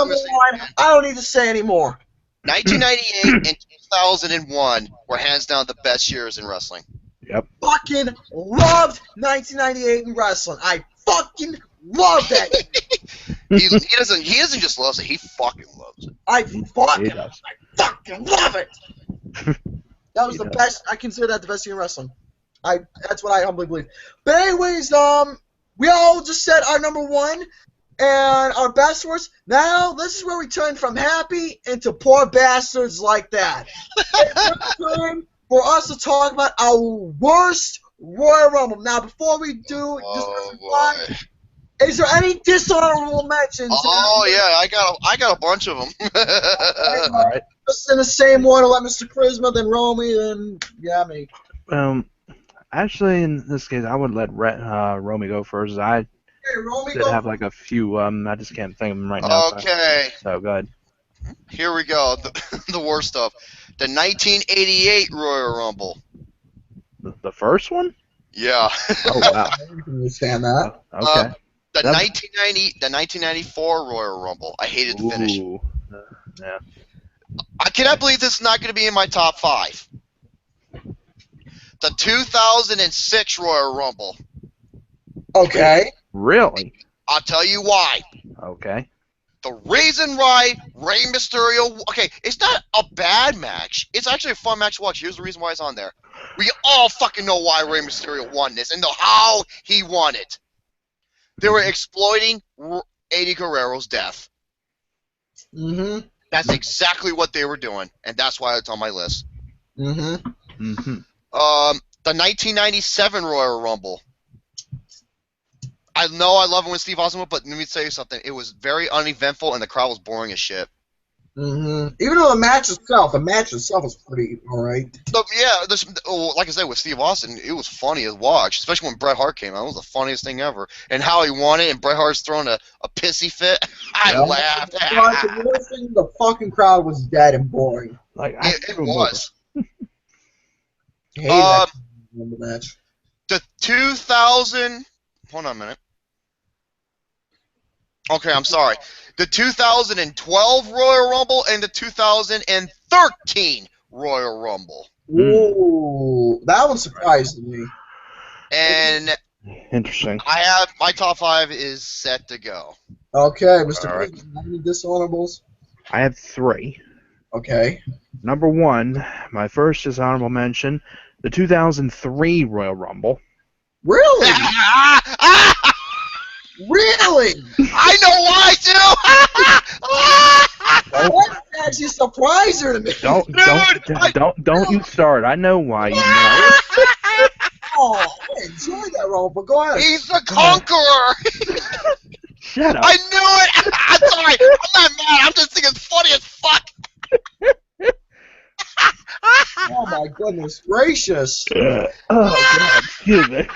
don't need to say anymore. 1998 and 2001 were hands down the best years in wrestling. Yep. Fucking loved 1998 in wrestling. I fucking love that. he doesn't just love it, he fucking loves it. I fucking love it. That was the best. I consider that the best year in wrestling. That's what I humbly believe. But anyways, we all just said our number one and our best worst. Now this is where we turn from happy into poor bastards like that. It's time for us to talk about our worst Royal Rumble. Now before we do, is there any dishonorable mentions? Oh yeah, I got a bunch of them. All right. Just in the same order, like Mr. Kharisma, then Romy, then me. Actually, in this case, I would let Romy go first. I did have like a few. I just can't think of them right now. Okay. So go ahead. Here we go. The worst stuff. The 1988 Royal Rumble. The first one? Yeah. Oh wow. I can understand that. Okay. The 1994 Royal Rumble. I hated the finish. Yeah. I cannot believe this is not going to be in my top 5. The 2006 Royal Rumble. Okay. Really? I'll tell you why. Okay. The reason why Rey Mysterio... Okay, it's not a bad match. It's actually a fun match to watch. Here's the reason why it's on there. We all fucking know why Rey Mysterio won this and know how he won it. They were exploiting Eddie Guerrero's death. Mm-hmm. That's exactly what they were doing, and that's why it's on my list. Mm-hmm. Mm-hmm. The 1997 Royal Rumble. I know I love it when Steve Austin won, but let me tell you something. It was very uneventful, and the crowd was boring as shit. Mm-hmm. Even though the match itself was pretty alright. So, yeah, like I said, with Steve Austin, it was funny to watch, especially when Bret Hart came out. It was the funniest thing ever. And how he won it, and Bret Hart's throwing a pissy fit. I laughed. The fucking crowd was dead and boring. Like it was. That match. The 2000... Hold on a minute. Okay, I'm sorry. The 2012 Royal Rumble and the 2013 Royal Rumble. Ooh, that one surprised me. And interesting. I have my top 5 is set to go. Okay, Mr. Right. Any dishonorables? I have 3. Okay. Number 1, my first dishonorable mention, the 2003 Royal Rumble. Really? Really? I know why too. That's actually a surpriser to me. Don't you start. I know why. You know. Oh, I enjoyed that role, but go ahead. He's the conqueror. Shut up. I knew it. I'm sorry. I'm not mad. I'm just thinking it's funny as fuck. Oh my goodness gracious. Oh God, excuse me.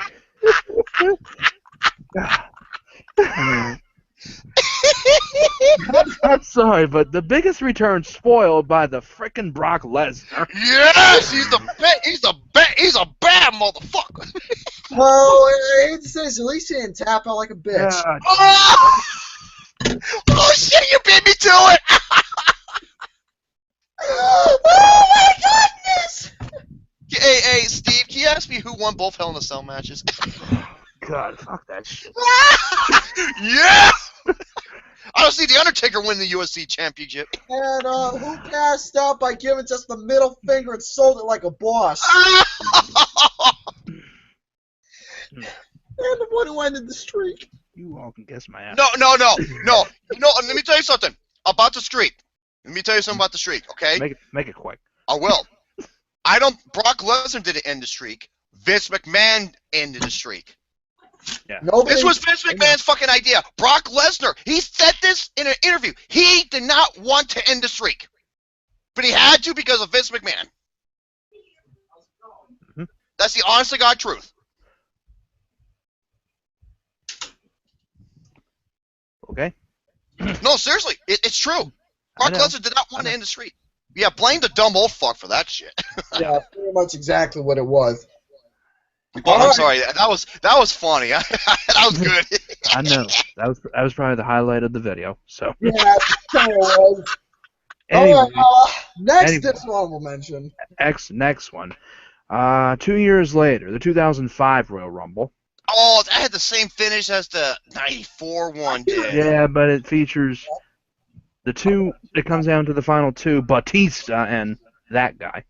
I'm sorry, but the biggest return spoiled by the frickin' Brock Lesnar. Yes, he's a bad motherfucker. Well, I hate to say this, at least he didn't tap out like a bitch. Oh! Oh shit, you beat me to it! Oh my goodness! Hey, Steve, can you ask me who won both Hell in a Cell matches? God, fuck that shit. Yeah! I don't see The Undertaker win the UFC championship. And who passed out by giving just the middle finger and sold it like a boss? And the one who ended the streak. You all can kiss my ass. No. Let me tell you something about the streak. Let me tell you something about the streak, okay? Make it quick. I will. Brock Lesnar didn't end the streak. Vince McMahon ended the streak. Yeah. This was Vince McMahon's fucking idea. Brock Lesnar, he said this in an interview. He did not want to end the streak. But he had to because of Vince McMahon. Mm-hmm. That's the honest to God truth. Okay. No, seriously, it's true. Brock Lesnar did not want to end the streak. Yeah, blame the dumb old fuck for that shit. Yeah, pretty much exactly what it was. Oh, I'm sorry. That was funny. That was good. I know. That was probably the highlight of the video. So. Yeah, it kind of was. Anyway, Alright, next dishonorable mention. Next one. 2 years later, the 2005 Royal Rumble. Oh, that had the same finish as the 94 one did. Yeah, but it features the two. It comes down to the final two: Batista and that guy.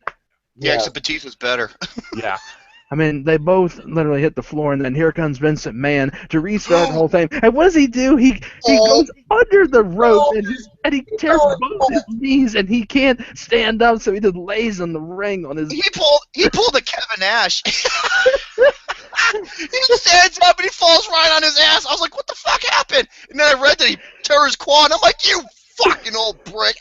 Yeah, except Batista's better. Yeah. I mean, they both literally hit the floor, and then here comes Vincent Mann to restart the whole thing. And what does he do? He goes under the rope, and he tears both his knees, and he can't stand up, so he just lays in the ring on his... He pulled a Kevin Nash. He stands up, and he falls right on his ass. I was like, what the fuck happened? And then I read that he tore his quad, and I'm like, you fucking old brick.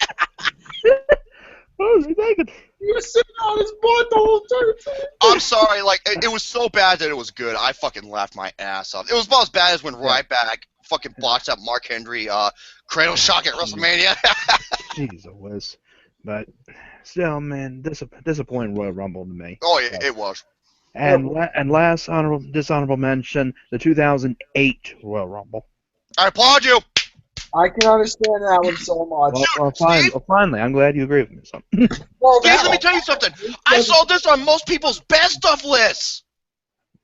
What was he thinking? He was sitting on his butt the whole time. I'm sorry, like, it was so bad that it was good. I fucking laughed my ass off. It was about as bad as when Ryback fucking botched up Mark Henry cradle shock at WrestleMania. Jeez, it was. But still, man, disappointing Royal Rumble to me. Oh, yeah, it was. And last dishonorable mention, the 2008 Royal Rumble. I applaud you. I can understand that one so much. Well, finally, I'm glad you agree with me. So. Well, Steve, let me tell you something. I saw this on most people's best of lists.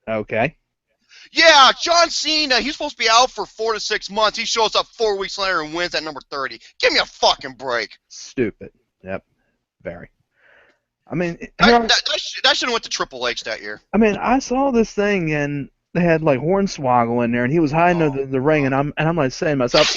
Okay. Yeah, John Cena, he's supposed to be out for 4 to 6 months. He shows up 4 weeks later and wins at number 30. Give me a fucking break. Stupid. Yep. Very. I mean, That should have went to Triple H that year. I mean, I saw this thing and they had like Hornswoggle in there, and he was hiding under the ring, and I'm like saying to myself,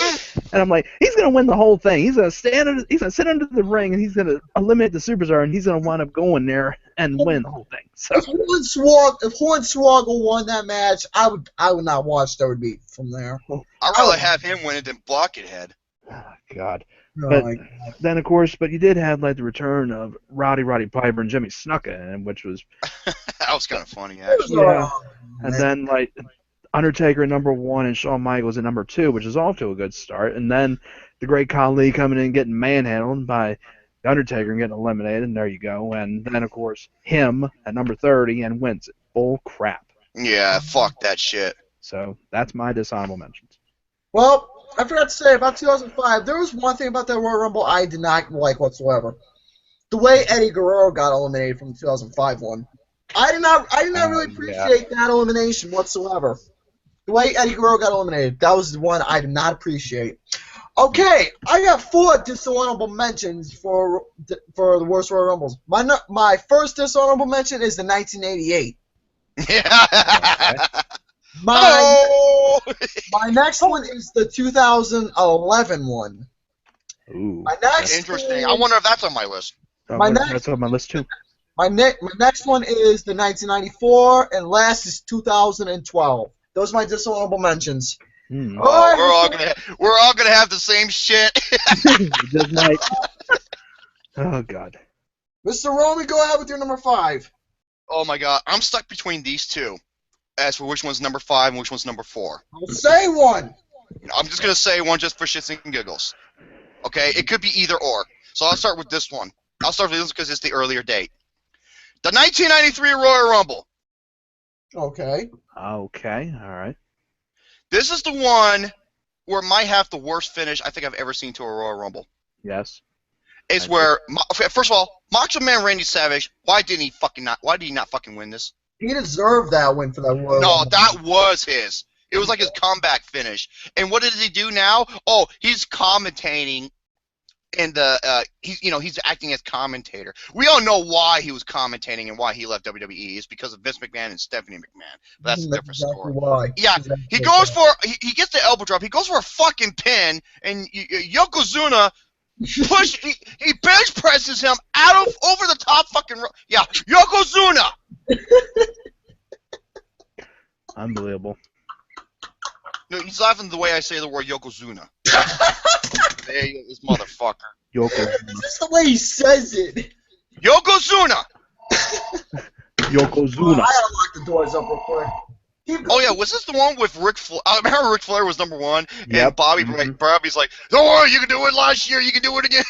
and I'm like, he's gonna win the whole thing. He's gonna sit under the ring, and he's gonna eliminate the Superstar, and he's gonna wind up going there and win the whole thing. So if Hornswoggle won that match, I would not watch WWE from there. I'd rather have him win it than Buckethead. Oh, God. Oh, But my then, of course, you did have like the return of Roddy Piper and Jimmy Snuka, and which was That was kind of funny, actually. yeah. And then like Undertaker at number 1 and Shawn Michaels at number 2, which is off to a good start. And then the Great Khali coming in and getting manhandled by the Undertaker and getting eliminated, and there you go. And then of course him at number 30 and wins it. Bull crap. Yeah, fuck that shit. So that's my dishonorable mentions. Well, I forgot to say about 2005. There was one thing about that Royal Rumble I did not like whatsoever. The way Eddie Guerrero got eliminated from the 2005 one. I did not really appreciate that elimination whatsoever. The way Eddie Guerrero got eliminated, that was the one I did not appreciate. Okay, I got 4 dishonorable mentions for the worst Royal Rumbles. My first dishonorable mention is the 1988. Yeah. My next one is the 2011 one. Ooh. My next Interesting. I wonder if that's on my list. That's on my list too. My next one is the 1994, and last is 2012. Those are my dishonorable mentions. Hmm. Oh, we're all gonna have the same shit. Just might. Oh God. Mr. Romy, go ahead with your number 5. Oh my god, I'm stuck between these two. As for which one's number 5 and which one's number 4. I'll say one. I'm just gonna say one just for shits and giggles. Okay, it could be either or. So I'll start with this one. I'll start with this because it's the earlier date. The 1993 Royal Rumble. Okay. Okay, all right. This is the one where it might have the worst finish I think I've ever seen to a Royal Rumble. Yes. It's I where, first of all, Macho Man Randy Savage. Why did he not fucking win this? He deserved that win for that Royal No, Rumble. that was his. It was like his comeback finish. And what did he do now? Oh, he's commentating, and he's acting as commentator. We all know why he was commentating and why he left WWE. It's because of Vince McMahon and Stephanie McMahon. But that's a different story. Why. Yeah, he goes for he gets the elbow drop. He goes for a fucking pin, and Yokozuna he bench presses him over the top fucking yeah, Yokozuna. Unbelievable. No, he's laughing the way I say the word Yokozuna. There you go, this motherfucker. Yokozuna. It's just the way he says it. Yokozuna. Yokozuna. I gotta lock the doors up real quick. Oh yeah, was this the one with Ric Flair? I remember Ric Flair was number one, and Yep. Bobby's like, "Don't worry, you can do it last year. You can do it again."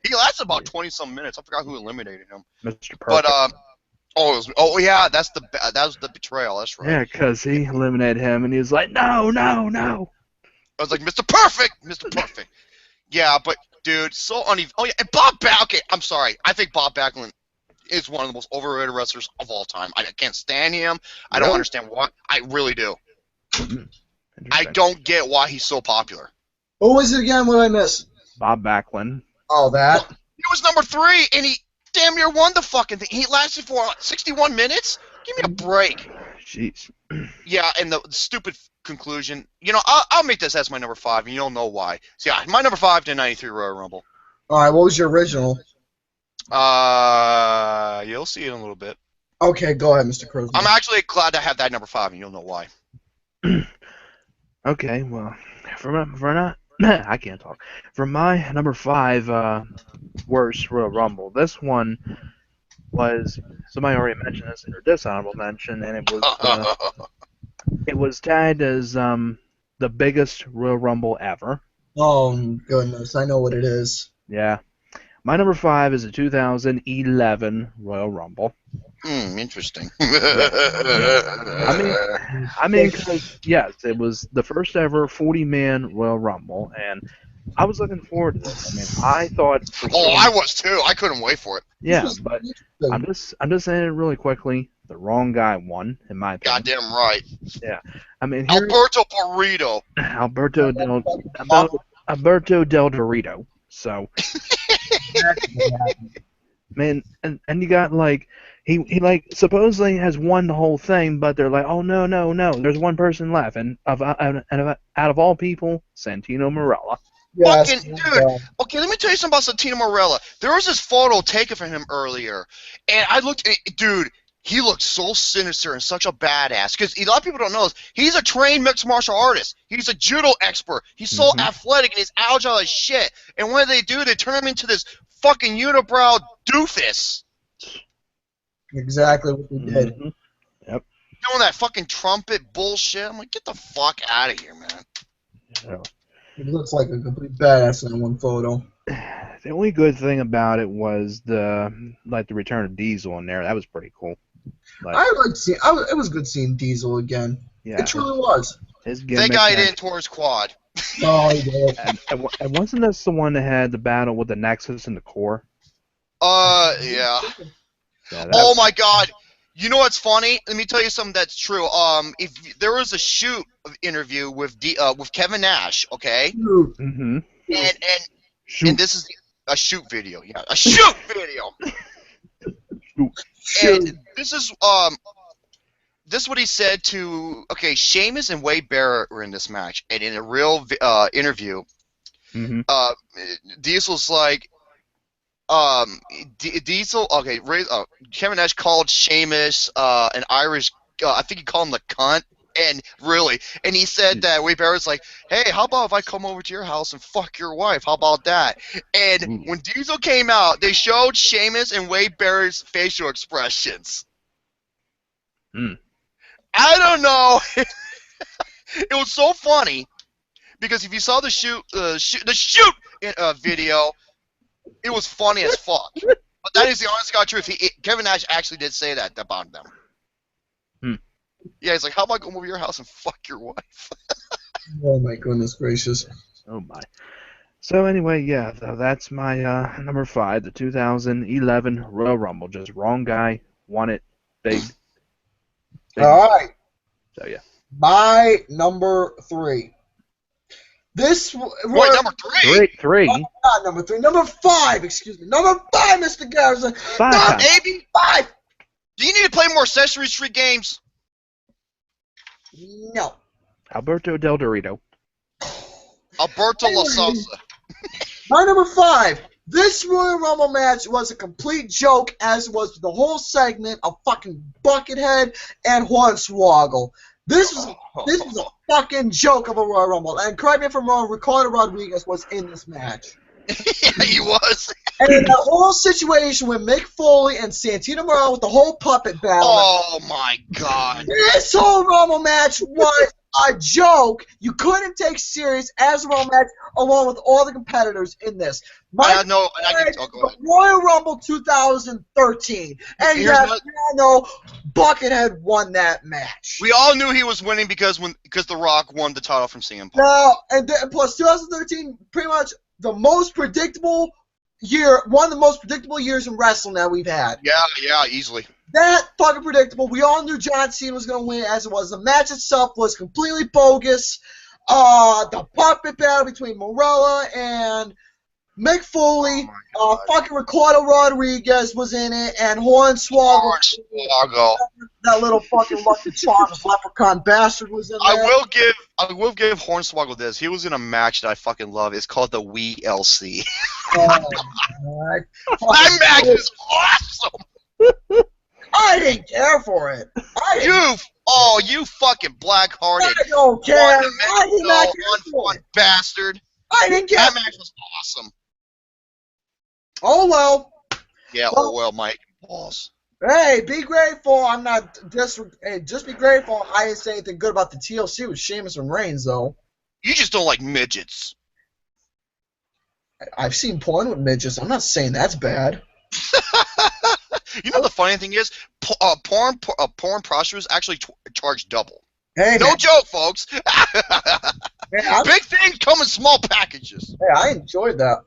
He lasted about 20-some minutes. I forgot who eliminated him. Mr. Perfect. But yeah, that was the betrayal. That's right. Yeah, because he eliminated him, and he was like, no. I was like, Mr. Perfect, Mr. Perfect. Yeah, but dude, so uneven. Oh yeah, and Bob Backlund. I'm sorry, I think Bob Backlund is one of the most overrated wrestlers of all time. I can't stand him. I don't understand why. I really do. I don't get why he's so popular. What was it again? What did I miss? Bob Backlund. Oh, that. He was number 3, and he damn near won the fucking thing. He lasted for 61 minutes. Give me a break. Jeez. Yeah, and the stupid conclusion. I'll make this as my number 5, and you'll know why. So yeah, my number 5 to 93 Royal Rumble. All right, what was your original? You'll see it in a little bit. Okay, go ahead, Mr. Cruz. I'm actually glad to have that number 5, and you'll know why. Okay, well, I can't talk. For my number 5 worst Royal Rumble, this one was, somebody already mentioned this in their dishonorable mention, and it was tagged as the biggest Royal Rumble ever. Oh, goodness, I know what it is. Yeah. My number 5 is the 2011 Royal Rumble. Interesting. I mean, because, yes, it was the first ever 40-man Royal Rumble, and I was looking forward to this. I mean, I thought... I was too. I couldn't wait for it. Yeah, but I'm just saying it really quickly. The wrong guy won, in my opinion. Goddamn right. Yeah. I mean, Alberto Burrito. Alberto Del Dorito. So... Man, and you got he supposedly has won the whole thing, but they're like, oh no, there's one person left, and out of all people, Santino Marella. Yes. Fucking dude. Okay, let me tell you something about Santino Marella. There was this photo taken from him earlier, and I looked at dude. He looked so sinister and such a badass. Because a lot of people don't know this. He's a trained mixed martial artist. He's a judo expert. He's so athletic and he's agile as shit. And what they do, they turn him into this fucking unibrow doofus. Exactly what they did. Mm-hmm. Yep. Doing that fucking trumpet bullshit. I'm like, get the fuck out of here, man. Yeah. He looks like a complete badass in one photo. The only good thing about it was the return of Diesel in there. That was pretty cool. I liked seeing. It was good seeing Diesel again. Yeah, it truly was. That guy didn't towards quad. Oh, he did. And wasn't this the one that had the battle with the Nexus and the Core? Yeah. Oh my God. You know what's funny? Let me tell you something that's true. If there was a shoot interview with Kevin Nash, okay? Mm-hmm. And this is a shoot video. Yeah, a shoot video. And this is what he said to. Okay, Sheamus and Wade Barrett were in this match, and in a real interview, Diesel's like, Diesel. Okay, Kevin Nash called Sheamus an Irish. I think he called him the cunt. And he said that Wade Barrett's like, hey, how about if I come over to your house and fuck your wife? How about that? And when Diesel came out, they showed Sheamus and Wade Barrett's facial expressions. I don't know. It was so funny because if you saw the shoot video, it was funny as fuck. But that is the honest God truth. Kevin Nash actually did say that about them. Yeah, he's like, how about I go over your house and fuck your wife? Oh my goodness gracious. Oh my. So anyway, yeah, that's my number 5, the 2011 Royal Rumble. Just wrong guy, won it, big. All right. So yeah. My number 3. This Wait, number 3? Three. Not number 3. Number 5. Excuse me. Number 5, Mr. Garrison. 5. Maybe 5. Do you need to play more Sesame Street games? No. Alberto Del Dorito. Alberto La Salsa. My number 5. This Royal Rumble match was a complete joke, as was the whole segment of fucking Buckethead and Hornswoggle. This was a fucking joke of a Royal Rumble. And correct me if I'm wrong, Ricardo Rodriguez was in this match. Yeah, he was. And in the whole situation with Mick Foley and Santino Marella with the whole puppet battle. Oh my God. This whole Rumble match was a joke. You couldn't take serious as a Rumble match along with all the competitors in this. I know. Go ahead. Royal Rumble 2013. And yes, we all know Buckethead won that match. We all knew he was winning because The Rock won the title from CM Punk. No, and plus 2013, pretty much the most predictable year, one of the most predictable years in wrestling that we've had. Yeah, easily. That fucking predictable. We all knew John Cena was going to win as it was. The match itself was completely bogus. The puppet battle between Morella and Mick Foley, fucking Ricardo Rodriguez was in it, and Hornswoggle. That little fucking Lucky Charms leprechaun bastard was in there. I will give Hornswoggle this. He was in a match that I fucking love. It's called the WeLC. Oh, God. That match is awesome. I didn't care for it. You fucking black-hearted. I don't care. I did not care for it. Bastard. I didn't care. That match was awesome. Oh well. Yeah. Oh well, Mike. Balls. Hey, be grateful. I'm not just be grateful. I didn't say anything good about the TLC with Sheamus and Reigns, though. You just don't like midgets. I've seen porn with midgets. I'm not saying that's bad. You know the funny thing is, porn prostitutes actually charge double. Hey, no man. joke, folks. Hey, Big things come in small packages. Hey, I enjoyed that.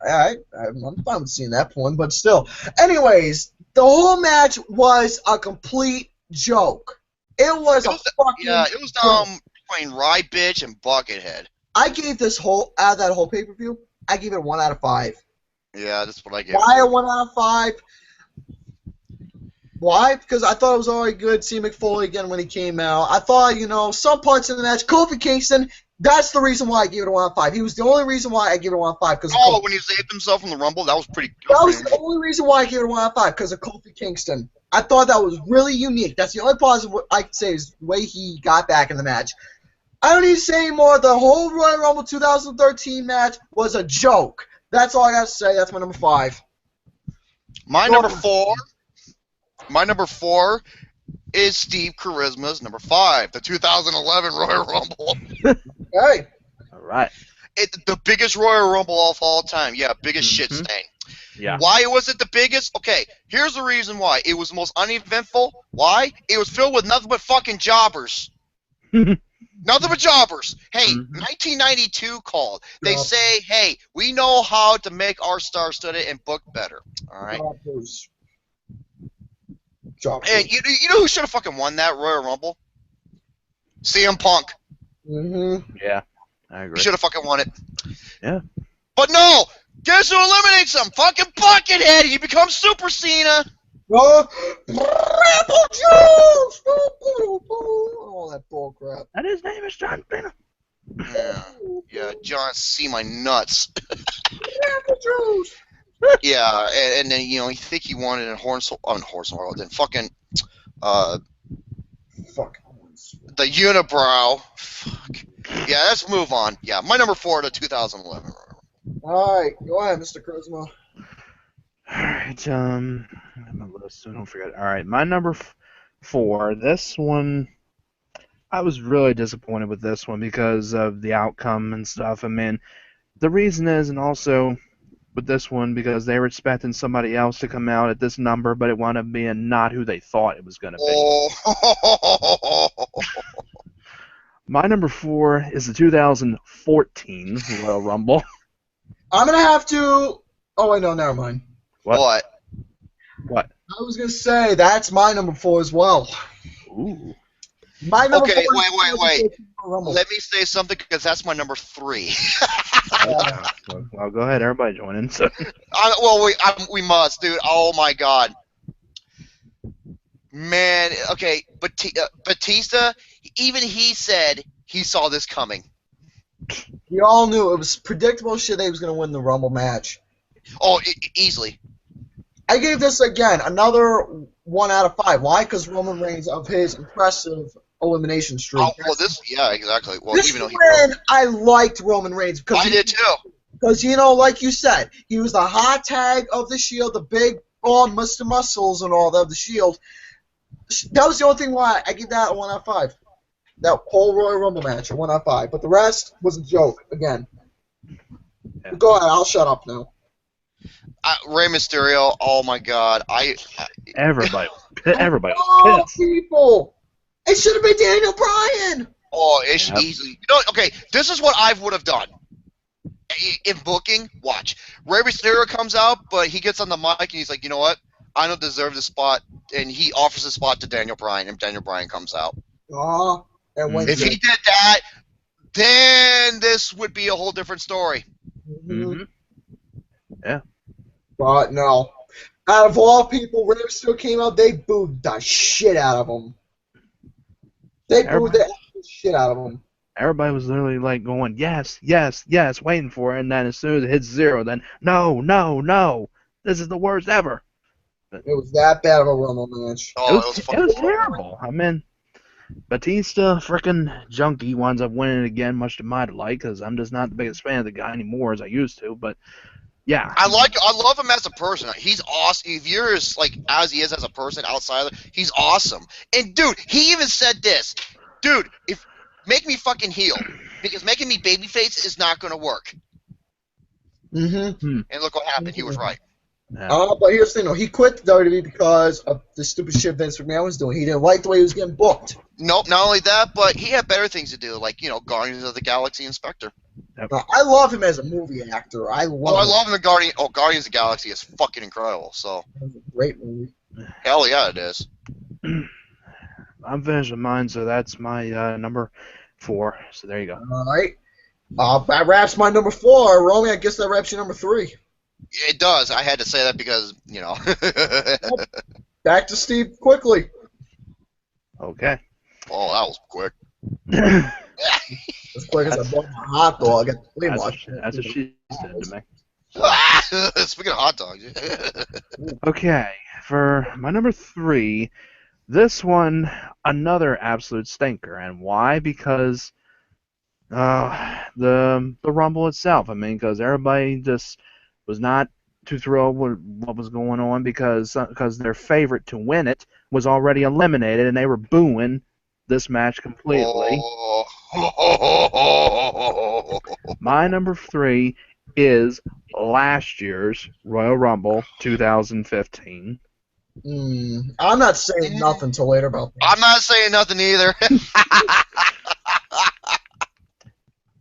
I'm fine with seeing that porn, but still. Anyways, the whole match was a complete joke. It was a fucking joke. It was between Rye Bitch and Buckethead. I gave that whole pay-per-view, I gave it a 1 out of 5. Yeah, that's what I gave. Why a 1 out of 5? Why? Because I thought it was already good seeing Mick Foley again when he came out. I thought, some parts in the match. Kofi Kingston, that's the reason why I gave it a 1 out of 5. He was the only reason why I gave it a 1 out of 5. When he saved himself from the Rumble, that was pretty good. That was the only reason why I gave it a 1 out of 5, because of Kofi Kingston. I thought that was really unique. That's the only positive I could say is the way he got back in the match. I don't need to say anymore. The whole Royal Rumble 2013 match was a joke. That's all I got to say. That's my number 5. My number 4 is Steve Kharisma's number 5, the 2011 Royal Rumble. Hey. All right. The biggest Royal Rumble of all time. Yeah, biggest shit stain. Yeah. Why was it the biggest? Okay, here's the reason why. It was the most uneventful. Why? It was filled with nothing but fucking jobbers. Nothing but jobbers. Hey, 1992 called. They say, hey, we know how to make our star-studded and book better. All right? Jobbers. And you know who should have fucking won that Royal Rumble? CM Punk. Yeah, I agree. He should have fucking won it. Yeah. But no! Guess who eliminates him? Fucking Buckethead! He becomes Super Cena! Apple juice! All that bullcrap. And his name is John Cena. Yeah, John, see my nuts. Apple juice! Yeah, and then, you think he won it in Hornswoggle, then fucking, Fuck. the unibrow. Fuck. Yeah, let's move on. Yeah, my number 4 to 2011. Alright, go ahead, Mr. Kharisma. Alright, my list, so don't forget. Alright, my number 4, this one, I was really disappointed with this one because of the outcome and stuff. I mean, the reason is, and also with this one, because they were expecting somebody else to come out at this number, but it wound up being not who they thought it was going to be. Oh. My number 4 is the 2014 Royal Rumble. I'm gonna have to. Oh wait, no, never mind. What? What? I was gonna say that's my number 4 as well. Ooh. My number Okay, 4 is wait. Rumble. Let me say something because that's my number 3. Well, go ahead. Everybody join in. So. We must, dude. Oh my God, man. Okay, Batista. Even he said he saw this coming. We all knew it was predictable shit that he was gonna win the Rumble match. Oh, easily. I gave this again another 1 out of 5. Why? Because Roman Reigns of his impressive elimination streak. Oh, well, yeah, exactly. Well, This even though win, I liked Roman Reigns because I did too. Because, you know, like you said, he was the hot tag of the Shield, the big ball, Mr. Muscles and all that of the Shield. That was the only thing why I give that a 1 out of 5. That whole Royal Rumble match, a 1 out of 5. But the rest was a joke, again. Yeah. Go ahead, I'll shut up now. Rey Mysterio, oh my God. Everybody was Oh, pissed. people! It should have been Daniel Bryan! Oh, it's Yep. easily. Okay, this is what I would have done. In booking, watch. Rey Mysterio comes out, but he gets on the mic and he's like, you know what? I don't deserve this spot. And he offers the spot to Daniel Bryan, and Daniel Bryan comes out. And wins If he it. did that, then this would be a whole different story. Mm-hmm. Yeah. But no. Out of all people, Rey Mysterio came out, they booed the shit out of him. They booed the shit out of him. Everybody was literally like going, yes, yes, yes, waiting for it, and then as soon as it hits 0, then no, no, no, this is the worst ever. It was that bad of a Rumble match. Oh, It was terrible. I mean, Batista, frickin' junkie, winds up winning it again, much to my delight, because I'm just not the biggest fan of the guy anymore as I used to. But yeah, I love him as a person. He's awesome. If you're as he is as a person outside of it, he's awesome. And dude, he even said this. Dude, make me fucking heel, because making me babyface is not gonna work. Mm-hmm. And look what happened. He was right. yeah. But here's the thing, though. He quit the WWE because of the stupid shit Vince McMahon was doing. He didn't like the way he was getting booked. Nope. Not only that, but he had better things to do, like Guardians of the Galaxy Inspector. I love him as a movie actor. I love him in Guardians of the Galaxy is fucking incredible. So him. It's a great movie. hell yeah, it is. I'm finished with mine, so that's my number 4. So there you go. All right. That wraps my number 4. Romy, I guess that wraps your number 3. It does. I had to say that because Back to Steve quickly. Okay. Oh, that was quick. As quick as I bought my hot dog at the flea market. That's what she said to me. Speaking of hot dogs. Okay, for my number 3, this one, another absolute stinker. And why? Because the Rumble itself. I mean, because everybody just was not too thrilled with what was going on because their favorite to win it was already eliminated, and they were booing this match completely. My number 3 is last year's Royal Rumble 2015. I'm not saying nothing till later about that. I'm not saying nothing either.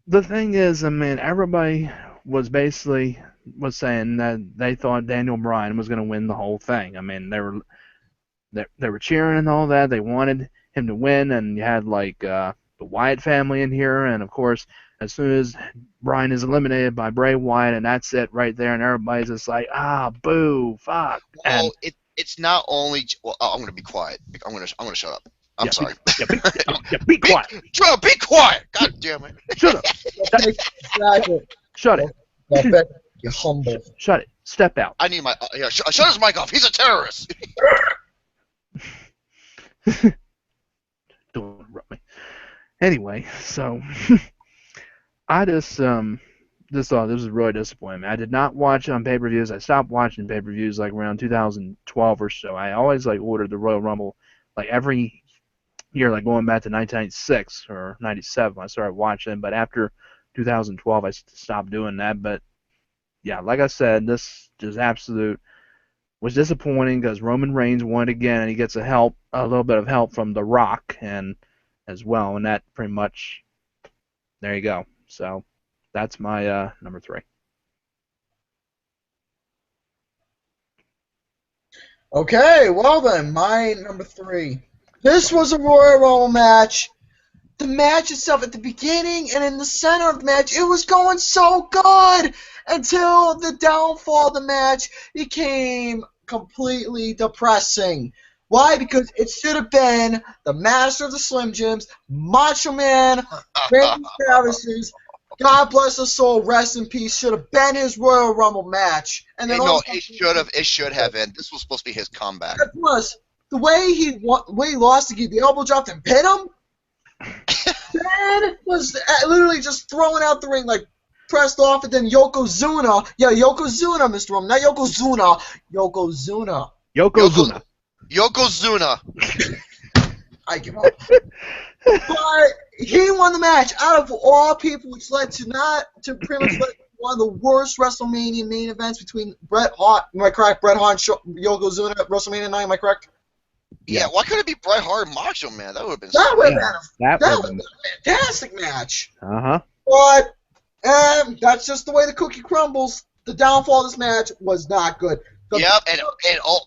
The thing is, I mean, everybody was basically saying that they thought Daniel Bryan was going to win the whole thing. I mean, they were cheering and all that. They wanted him to win, and you had like the Wyatt family in here, and of course, as soon as Bryan is eliminated by Bray Wyatt, and that's it right there, and everybody's just like, boo, fuck. Well, it's not only. Well, I'm gonna be quiet. I'm gonna shut up. I'm sorry. Be quiet. Shut up. Be quiet. God damn it. Shut up. Shut it. You humble. Shut it. Step out. I need my. Shut his mic off. He's a terrorist. Don't interrupt me. Anyway, so I just thought this was really disappointing. I did not watch on pay-per-views. I stopped watching pay-per-views like around 2012 or so. I always like ordered the Royal Rumble like every here, like going back to 1996 or 97 when I started watching. But after 2012, I stopped doing that. But yeah, like I said, this just absolute was disappointing because Roman Reigns won it again, and he gets a little bit of help from The Rock, and as well, and that pretty much, there you go. So that's my number 3. Okay, well then, my number 3. This was a Royal Rumble match. The match itself at the beginning and in the center of the match, it was going so good until the downfall of the match became completely depressing. Why? Because it should have been the Master of the Slim Jims, Macho Man, Randy Savage, God bless his soul, rest in peace, should have been his Royal Rumble match. And then it should have been. This was supposed to be his comeback. Plus, the way he lost to get the elbow dropped and pin him, Ben was literally just throwing out the ring, like pressed off, and then Yokozuna, Mr. Rum, not Yokozuna, Yokozuna. Yokozuna. I give up. But he won the match out of all people, which led to pretty much one of the worst WrestleMania main events between Bret Hart, am I correct? Bret Hart and Yokozuna at WrestleMania 9, am I correct? Yeah, why couldn't it be Bret Hart and Macho Man? That would have been a fantastic match. Uh-huh. But that's just the way the cookie crumbles. The downfall of this match was not good. Yep,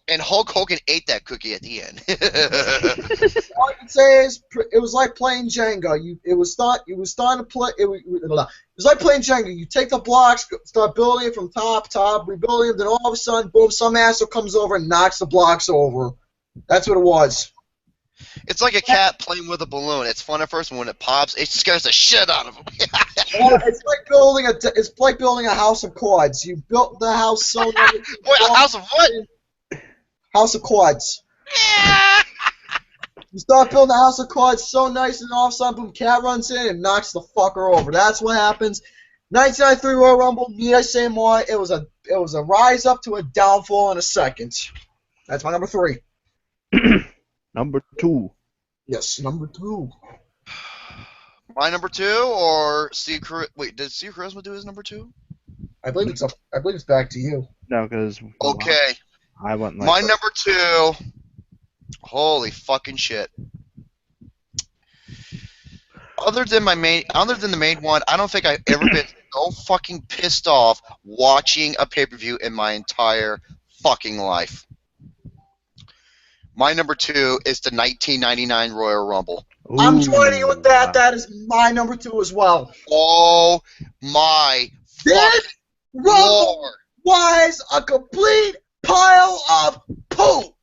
and Hulk Hogan ate that cookie at the end. All I can say is it was like playing Jenga. It was starting to play. It was like playing Jenga. You take the blocks, start building it from top, rebuilding them. Then all of a sudden, boom! Some asshole comes over and knocks the blocks over. That's what it was. It's like a cat playing with a balloon. It's fun at first, and when it pops, it scares the shit out of him. It's like building a house of quads. You built the house so nice. Wait, a house of what? House of quads. You start building a house of quads so nice, and all of a sudden, boom, cat runs in and knocks the fucker over. That's what happens. 1993 Royal Rumble. Need I say more? It was a rise up to a downfall in a second. That's my number 3. Number 2. Yes, number 2. My number 2, or wait, did Steve Kharisma do his number 2? I believe it's back to you. No, because okay, I went like my number 2. Holy fucking shit! Other than the main one, I don't think I've ever been so fucking pissed off watching a pay-per-view in my entire fucking life. My number 2 is the 1999 Royal Rumble. Ooh, I'm joining you with that. That is my number 2 as well. Oh my This Rumble was a complete pile of poop.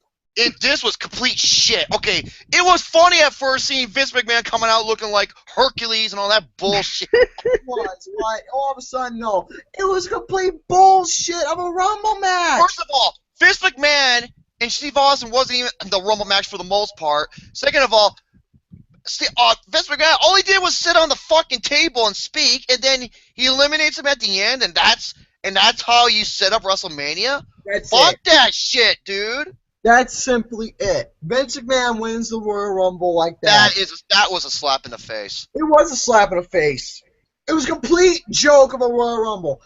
This was complete shit. Okay, it was funny at first seeing Vince McMahon coming out looking like Hercules and all that bullshit. It was, right? All of a sudden, no. It was complete bullshit of a Rumble match. First of all, Vince McMahon and Steve Austin wasn't even in the Rumble match for the most part. Second of all, Vince McMahon, all he did was sit on the fucking table and speak, and then he eliminates him at the end, and that's how you set up WrestleMania? Fuck that shit, dude. That's simply it. Vince McMahon wins the Royal Rumble like that. That was a slap in the face. It was a slap in the face. It was a complete joke of a Royal Rumble.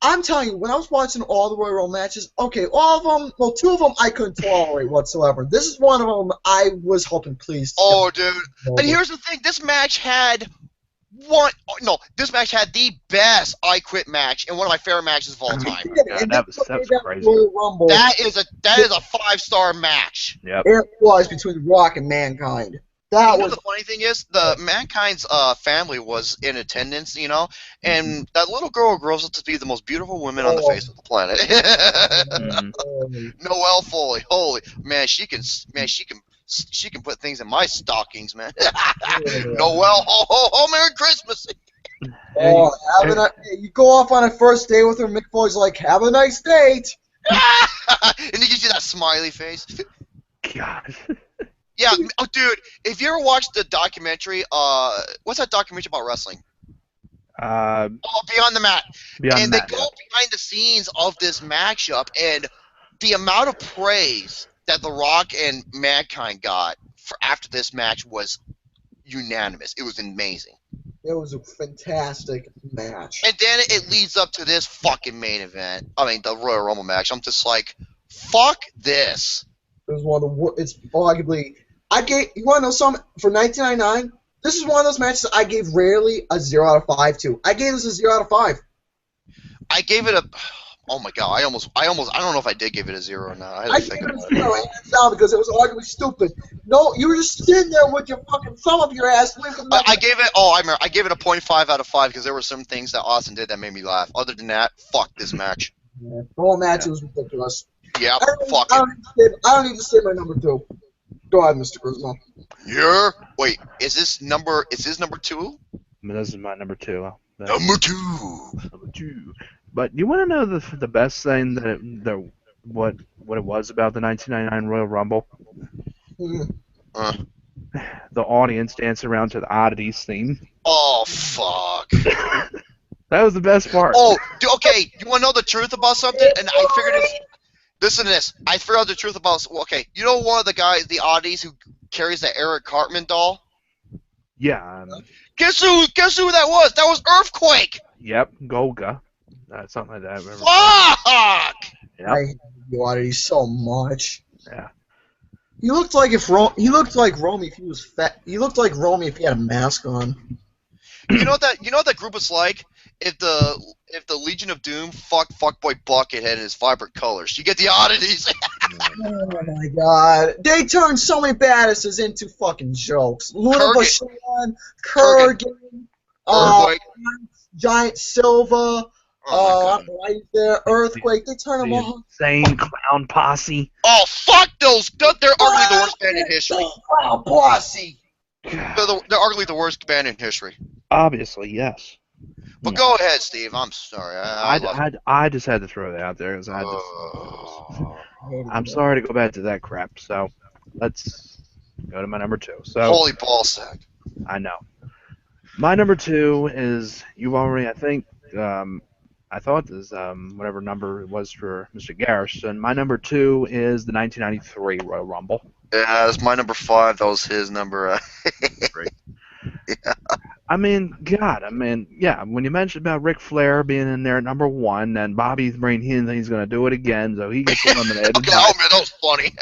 I'm telling you, when I was watching all the Royal Rumble matches, okay, all of them, well, 2 of them I couldn't tolerate whatsoever. This is one of them I was hoping, please. Oh, dude. And here's the thing. This match had the best I Quit match and one of my favorite matches of all time. Yeah, that was crazy. Rumble. That is a 5-star match. Yep. It was between Rock and Mankind. The funny thing is, the Mankind's family was in attendance, and that little girl grows up to be the most beautiful woman on the face of the planet. Noelle Foley, holy man, she can put things in my stockings, man. Noelle, ho, Merry Christmas. You go off on a first date with her, Mick Foley's like, have a nice date. And he gives you that smiley face. God. Yeah, oh, dude, if you ever watched the documentary, what's that documentary about wrestling? Beyond the Mat. They go behind the scenes of this matchup, and the amount of praise that The Rock and Mankind got for after this match was unanimous. It was amazing. It was a fantastic match. And then it leads up to this fucking main event. I mean, the Royal Rumble match. I'm just like, fuck this. It was one of the worst. It's arguably. You want to know something? For 1999, this is one of those matches I gave rarely a 0 out of 5 to. I gave this a 0 out of 5. I gave it a. Oh my god! I don't know if I did give it a 0 or not. I gave it a 0 hands down because it was arguably stupid. No, you were just sitting there with your fucking thumb up your ass. I gave it. Oh, I remember. I gave it a 0.5 out of 5 because there were some things that Austin did that made me laugh. Other than that, fuck this match. Yeah, the whole match was ridiculous. Yeah, fuck it. I don't need to say my number 2. Go ahead, Mr. Kharisma. Wait, is this number 2? This is my number 2. Number 2. Number 2. But you want to know the best thing what it was about the 1999 Royal Rumble? The audience dancing around to the Oddities theme. Oh fuck! That was the best part. Oh, okay. You want to know the truth about something? And I figured this. Listen to this. I figured out the truth about. Okay, you know one of the guys, the Oddities, who carries the Eric Cartman doll? Yeah. Guess who that was? That was Earthquake. Yep, Golga. Something like that. Fuck! Yep. I hate the Oddities so much. Yeah. He looked like Romy if he was fat. He looked like Romy if he had a mask on. You know what that group was like? If the Legion of Doom fuckboy Buckethead in his vibrant colors. You get the Oddities. Oh my god. They turned so many badasses into fucking jokes. Luna Vachon, Kurgan, Giant Silva, right there, Earthquake. They turn them all. Insane clown posse. Oh, fuck those. They're arguably the worst band in history. Clown posse. They're arguably the worst band in history. Obviously, yes. But go ahead, Steve. I'm sorry. I just had to throw that out there because I'm sorry to go back to that crap. So let's go to my number 2. So holy ballsack. I know. My number 2 is you've already. I think I thought this whatever number it was for Mr. Garrison. My number 2 is the 1993 Royal Rumble. Yeah, that's my number 5. That was his number. 3. Yeah. I mean, yeah, when you mentioned about Ric Flair being in there at number 1, and Bobby's brain he's going to do it again, so he gets eliminated. Okay, oh man, that was funny.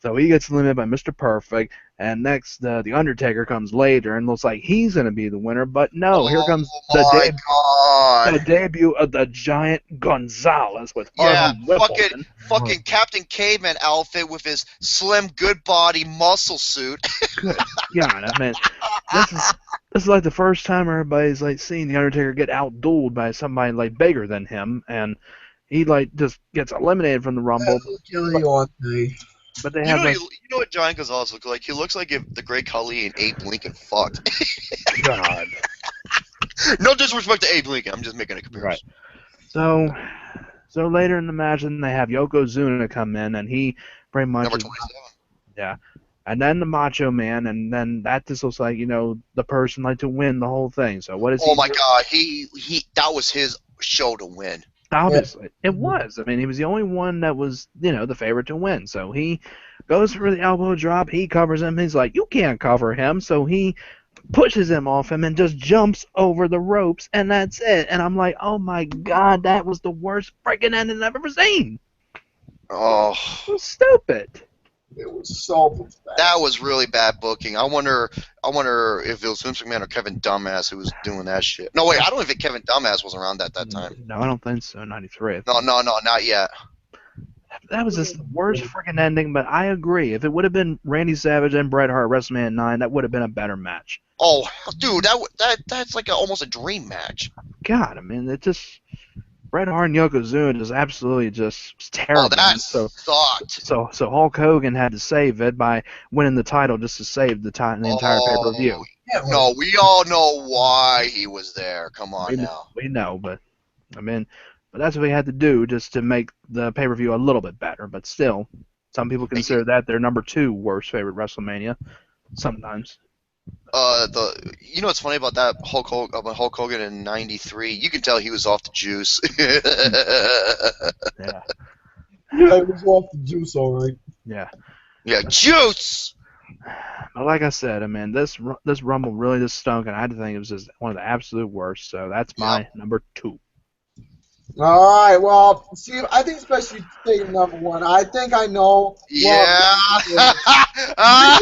So he gets eliminated by Mr. Perfect, and next, The Undertaker comes later, and looks like he's going to be the winner, but no, here comes the debut of the Giant Gonzalez with Harvey Whippleman. Fucking Captain Caveman outfit with his slim, good body muscle suit. Good God, I mean, this is like the first time everybody's like seeing the Undertaker get outdueled by somebody like bigger than him, and he like just gets eliminated from the Rumble. But they have you know what Giant Gonzalez looks like? He looks like if the Great Khali and Abe Lincoln fucked. God. No disrespect to Abe Lincoln. I'm just making a comparison. Right. So later in the match, then they have Yokozuna come in, and he pretty much number 27. Yeah. And then the Macho Man, and then that just looks like, the person like to win the whole thing. So what is he? Oh my God, he that was his show to win. Obviously, it was. I mean, he was the only one that was, the favorite to win. So he goes for the elbow drop. He covers him. He's like, you can't cover him. So he pushes him off him and just jumps over the ropes, and that's it. And I'm like, oh my God, that was the worst freaking ending I've ever seen. Oh, it was stupid. It was so bad. That was really bad booking. I wonder if it was Vince McMahon or Kevin Dumbass who was doing that shit. No, wait, I don't think Kevin Dumbass was around at that time. No, I don't think so. 93. No, not yet. That was just the worst freaking ending, but I agree. If it would have been Randy Savage and Bret Hart at WrestleMania 9, that would have been a better match. Oh, dude, that's like almost a dream match. God, I mean, it just... Bret Hart and Yokozuna is absolutely just terrible. Oh, that sucked. So Hulk Hogan had to save it by winning the title just to save the entire pay-per-view. No, we all know why he was there. Come on now. We know, but that's what we had to do just to make the pay-per-view a little bit better. But still, some people consider that their number 2 worst favorite WrestleMania. Sometimes. You know what's funny about that Hulk Hogan in '93? You can tell he was off the juice. Yeah. He was off the juice, all right. Yeah. Yeah, juice. But like I said, I mean, this Rumble really just stunk, and I had to think it was just one of the absolute worst. So that's my Yep. number 2. All right, well, see, I think especially taking number 1. I think I know. Yeah. This is my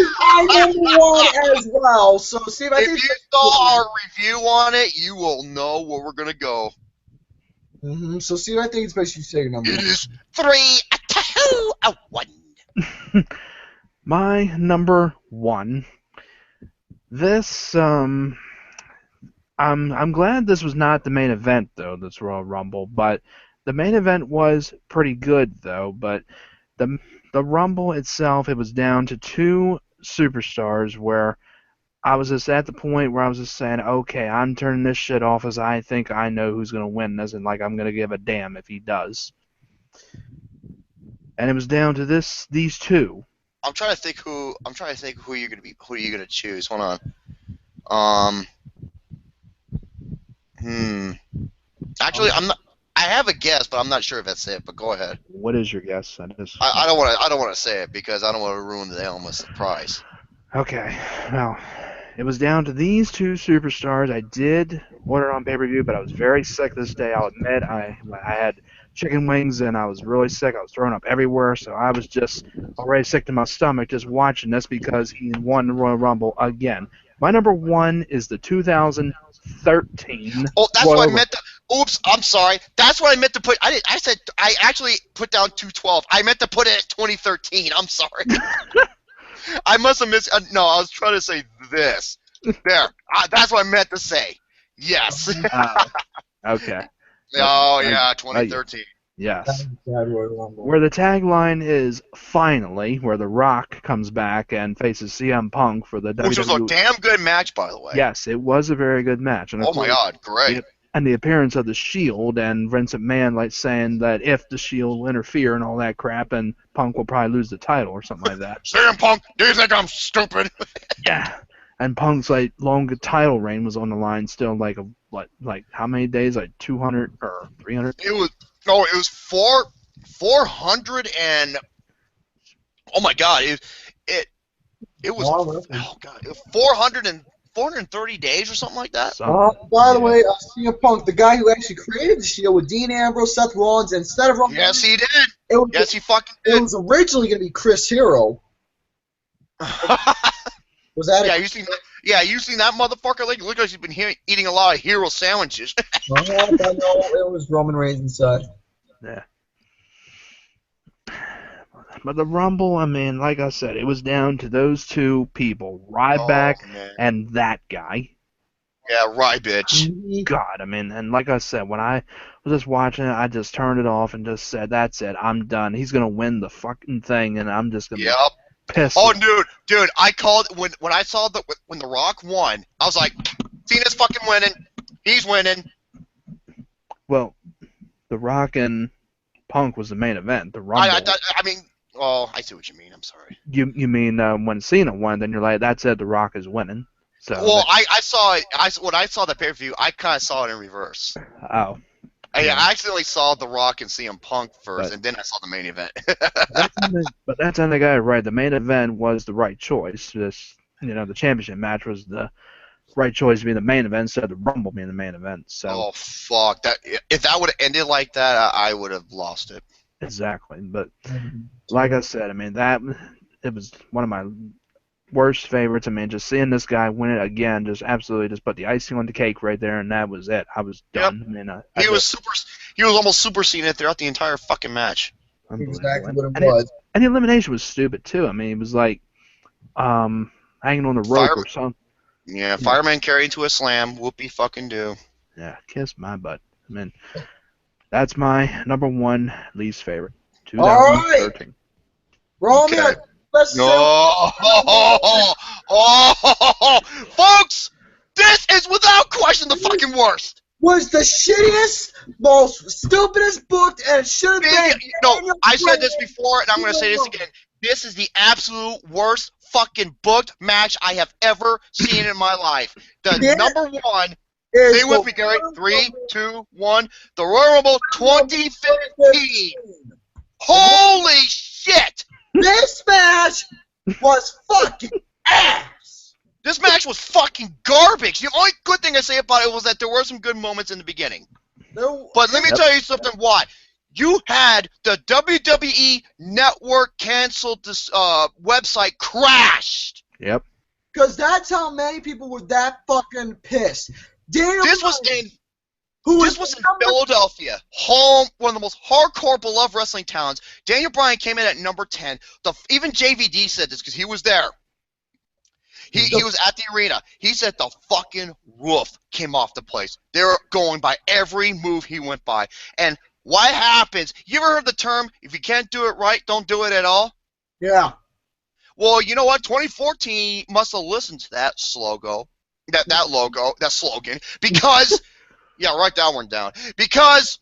number 1 as well. So, Steve, I If think. you saw our review on it, you will know where we're gonna go. So, Steve, I think it's best you say your number It 1. is 3, a 2, a 1. My number 1. This I'm glad this was not the main event though, this Royal Rumble, but the main event was pretty good though, but the Rumble itself, it was down to 2 superstars where I was just at the point where I was just saying, okay, I'm turning this shit off as I think I know who's gonna win this, and like I'm gonna give a damn if he does. And it was down to these 2. I'm trying to think who you're gonna be. Who are you gonna choose? Hold on. Actually, I'm not. I have a guess, but I'm not sure if that's it. But go ahead. What is your guess? I don't want to. I don't want to say it because I don't want to ruin the element surprise. Okay, well, it was down to these 2 superstars. I did order on pay-per-view, but I was very sick this day. I'll admit, I had chicken wings and I was really sick. I was throwing up everywhere, so I was just already sick to my stomach just watching this because he won the Royal Rumble again. My number 1 is the 2013 Oh, that's Royal what I meant to. Oops, I'm sorry. That's what I meant to put. I said I actually put down 212. I meant to put it at 2013. I'm sorry. I must have missed. No, I was trying to say this. There. That's what I meant to say. Yes. Okay. Oh yeah, 2013. Yes. Where the tagline is finally, where The Rock comes back and faces CM Punk for the WWE. Which was a damn good match, by the way. Yes, it was a very good match. And oh my God, great. And the appearance of the Shield and Vince McMahon like saying that if the Shield will interfere and all that crap, and Punk will probably lose the title or something like that. CM Punk, do you think I'm stupid? Yeah. And Punk's like long title reign was on the line still, like how many days? Like 200 or 300? It was 400 and oh my God, it was oh God, it was 430 days or something like that. By the way, CM Punk, the guy who actually created the Shield with Dean Ambrose, Seth Rollins, and instead of Roman, yes, he did. Yes, he fucking did. It was originally going to be Chris Hero. Was that? Yeah, you seen that motherfucker? Like, look like he's been eating a lot of hero sandwiches. I know it was Roman Reigns inside. Yeah. But the Rumble, I mean, like I said, it was down to those 2 people, Ryback and that guy. Yeah, bitch. God, I mean, and like I said, when I was just watching it, I just turned it off and just said, that's it, I'm done. He's going to win the fucking thing, and I'm just going to be pissed. Oh, dude, I called, when I saw when The Rock won, I was like, Cena's fucking winning. He's winning. Well, The Rock and Punk was the main event. The Rumble. I mean, oh, I see what you mean. I'm sorry. You mean when Cena won, then you're like, that's it, The Rock is winning. So. Well, I saw it. When I saw the pay-per-view, I kind of saw it in reverse. Oh. I accidentally saw The Rock and CM Punk first, and then I saw the main event. But that's on the guy, right? The main event was the right choice. This, the championship match was the right choice to be the main event instead of the Rumble being the main event. So. Oh fuck! If that would have ended like that, I would have lost it. Exactly, but like I said, I mean it was one of my worst favorites. I mean, just seeing this guy win it again, just absolutely just put the icing on the cake right there, and that was it. I was done. Yep. I mean, he was almost super Cena throughout the entire fucking match. Exactly what it was. And the elimination was stupid too. I mean, it was like hanging on the rope or something. Yeah, fireman carried into a slam. Whoopie fucking do. Yeah, kiss my butt. I mean, that's my number 1 least favorite. 2013. Romy, okay. Folks, this is without question the fucking worst. Was the shittiest, most stupidest booked, and it should have been. No, I said this before, and I'm going to say this again. This is the absolute worst fucking booked match I have ever seen in my life. The number 1. Stay with me, Gary. 3, 2, 1. The Royal Rumble 2015. Holy shit! This match was fucking ass. This match was fucking garbage. The only good thing I say about it was that there were some good moments in the beginning. But let me tell you something, why. You had the WWE Network canceled this website crashed. Yep. Because that's how many people were that fucking pissed. This was in Philadelphia, home, one of the most hardcore, beloved wrestling towns. Daniel Bryan came in at number 10. Even JVD said this because he was there. He was at the arena. He said the fucking roof came off the place. They were going by every move he went by. And what happens? You ever heard the term, if you can't do it right, don't do it at all? Yeah. Well, you know what? 2014 must have listened to that slogan, that slogan, because, yeah, write that one down, because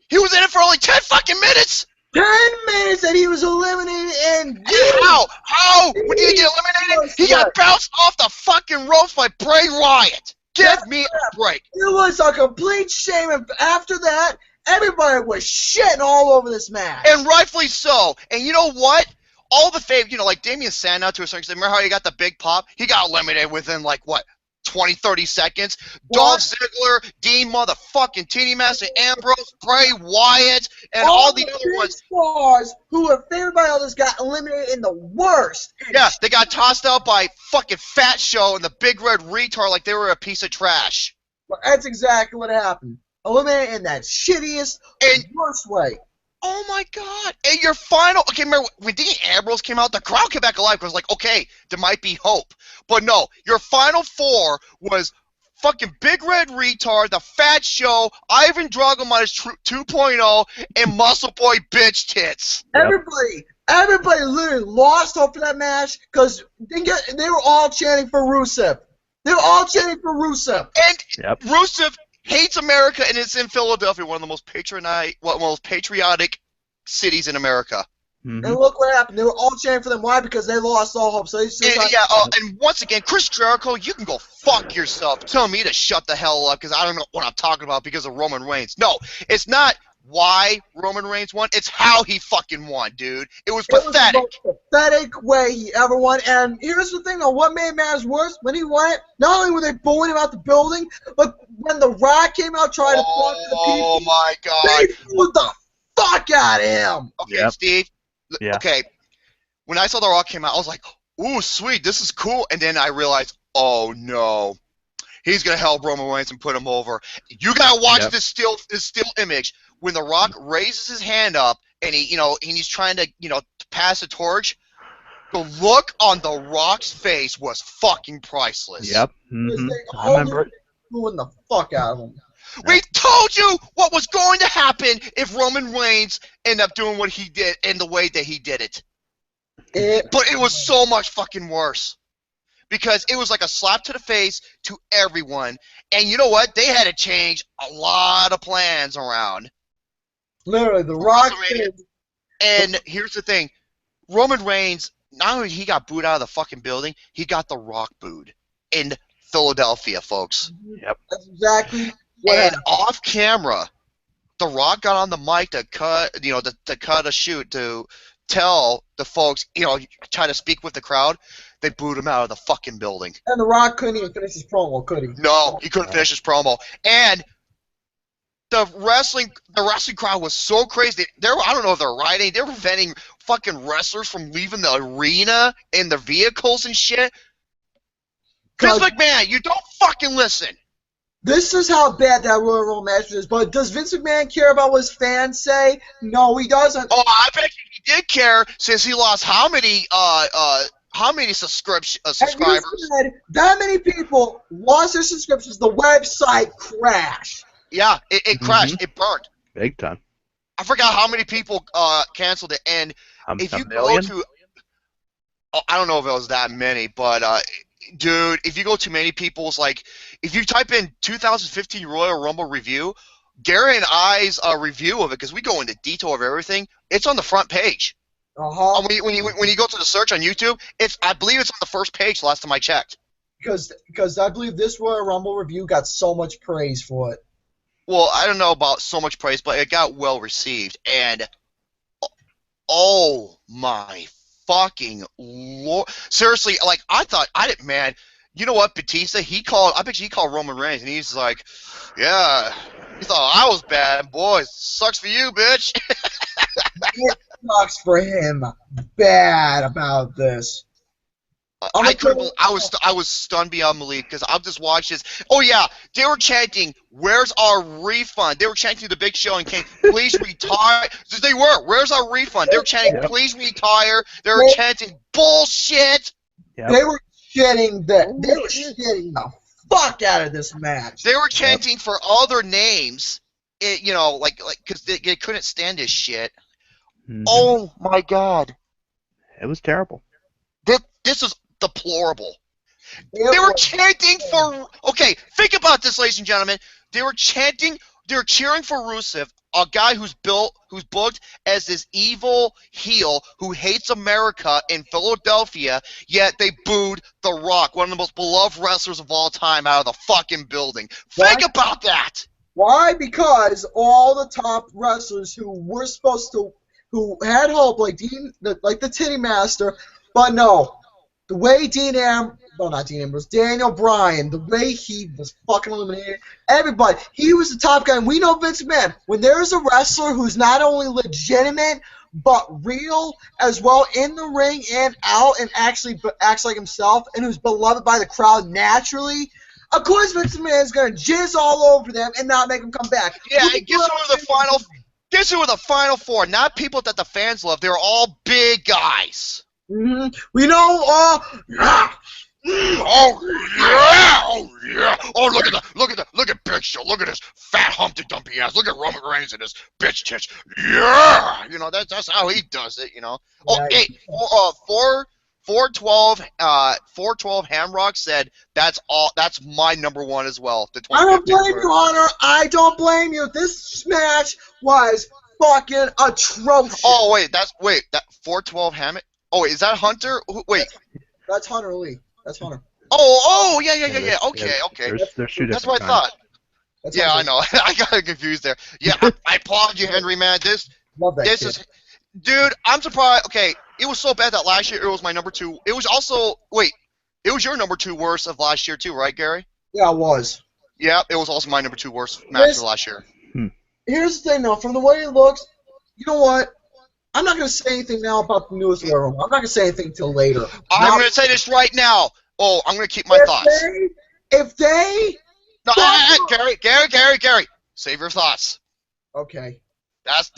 he was in it for only 10 fucking minutes! 10 minutes and he was eliminated and... How? When did he get eliminated? He got bounced off the fucking ropes by Bray Wyatt! Give me a break! It was a complete shame, and after that, everybody was shitting all over this match. And rightfully so. And you know what? All the like Damian Sandow to a certain extent, remember how he got the big pop? He got eliminated within, 20, 30 seconds? Dolph Ziggler, Dean motherfucking Teeny Master Ambrose, Bray Wyatt, and all the other ones. Stars who were favored by others got eliminated in the worst. Yeah, they got tossed out by fucking Fat Show and the Big Red Retard like they were a piece of trash. Well, that's exactly what happened. Eliminated in that shittiest and worst way. Oh my god. And your final... Okay, remember, when Dean Ambrose came out, the crowd came back alive because like, okay, there might be hope. But no, your final four was fucking Big Red Retard, the Fat Show, Ivan Drago minus 2.0, and Muscle Boy Bitch Tits. Everybody literally lost hope for that match because they were all chanting for Rusev. They were all chanting for Rusev. And Rusev hates America, and it's in Philadelphia, one of the most patriotic cities in America. Mm-hmm. And look what happened. They were all chanting for them. Why? Because they lost all hope. So and once again, Chris Jericho, you can go fuck yourself. Tell me to shut the hell up because I don't know what I'm talking about because of Roman Reigns. No, it's not why Roman Reigns won. It's how he fucking won, dude. It was pathetic. It was the most pathetic way he ever won. And here's the thing, though. What made matters worse, when he won it, not only were they booing him out the building, but when The Rock came out trying to talk to the people, oh my god, they blew the fuck out of him. Okay, Steve. Yeah. Okay, when I saw The Rock came out, I was like, ooh, sweet, this is cool. And then I realized, oh no, he's gonna help Roman Reigns and put him over. You gotta watch this still image when The Rock raises his hand up and he's trying to pass the torch. The look on The Rock's face was fucking priceless. Yep. Mm-hmm. I remember it. Booing the fuck out of him. We told you what was going to happen if Roman Reigns ended up doing what he did in the way that he did it. But it was so much fucking worse. Because it was like a slap to the face to everyone. And you know what? They had to change a lot of plans around. Literally, The Rock. And here's the thing. Roman Reigns, not only he got booed out of the fucking building, he got The Rock booed in Philadelphia, folks. Yep. That's exactly and off camera, The Rock got on the mic to cut, to cut a shoot to tell the folks, try to speak with the crowd. They booed him out of the fucking building. And The Rock couldn't even finish his promo, could he? No, he couldn't finish his promo. And the wrestling crowd was so crazy. I don't know if they're rioting. They were preventing fucking wrestlers from leaving the arena in their vehicles and shit. Vince McMahon, you don't fucking listen. This is how bad that Royal Rumble match is. But does Vince McMahon care about what his fans say? No, he doesn't. Oh, I bet he did care since he lost how many subscribers? And that many people lost their subscriptions. The website crashed. Yeah, it crashed. It burned. Big time. I forgot how many people canceled it. And if you go to, I don't know if it was that many, but dude, if you go to many people's, if you type in 2015 Royal Rumble review, Gary and I's review of it, because we go into detail of everything, it's on the front page. Uh-huh. When you go to the search on YouTube, I believe it's on the first page last time I checked. Because I believe this Royal Rumble review got so much praise for it. Well, I don't know about so much praise, but it got well received, and oh my fucking Lord. Seriously, like, I didn't, man. You know what, Batista, I bet you he called Roman Reigns, and he's like, yeah, you thought I was bad. Boy, sucks for you, bitch. It sucks for him bad about this. I was stunned beyond belief because I've just watched this. Oh yeah, they were chanting, "Where's our refund?" They were chanting the Big Show and King, "Please retire." They were. Where's our refund? They were chanting, "Please retire." They were chanting bullshit. Yep. They were shitting the fuck out of this match. They were chanting for other names, because they couldn't stand this shit. Mhm. Oh my god, It was terrible. this is deplorable. They were chanting for. Okay, think about this, ladies and gentlemen. They were cheering for Rusev, a guy who's booked as this evil heel who hates America in Philadelphia. Yet they booed The Rock, one of the most beloved wrestlers of all time, out of the fucking building. Think about that. Why? Because all the top wrestlers who had hope, like the Titty Master, but no. The way Daniel Bryan, the way he was fucking eliminated, everybody, he was the top guy, and we know Vince McMahon. When there's a wrestler who's not only legitimate, but real as well in the ring and out, and actually acts like himself, and who's beloved by the crowd naturally, of course Vince McMahon's going to jizz all over them and not make them come back. Yeah, and guess who were the final four? Not people that the fans love. They were all big guys. Mm-hmm. We know, oh yeah, look at Big Show, look at this fat Humpty Dumpty ass, look at Roman Reigns and his bitch tits, yeah, that's how he does it, Oh, yeah. 412 Hamrock said that's my number one as well. The I don't blame you, Hunter. I don't blame you. This match was fucking atrocious. Oh that 412 Hammett. Oh, wait, is that Hunter? Wait. That's Hunter Lee. That's Hunter. Oh, yeah. Okay. There's two That's different what I guys. thought. That's Yeah, Hunter. I know. I got confused there. Yeah, I applaud you, Henry, man. Love that This kid. is, dude. I'm surprised. Okay, it was so bad that last year it was my number two. It was also it was your number two worst of last year too, right, Gary? Yeah, it was. Yeah, it was also my number two worst match of last year. Here's the thing, though. From the way it looks, you know what? I'm not going to say anything now about the newest Royal Rumble. I'm not going to say anything till later. I'm going to say this right now. Oh, I'm going to keep my thoughts. If they... No, Gary. Save your thoughts. Okay. That's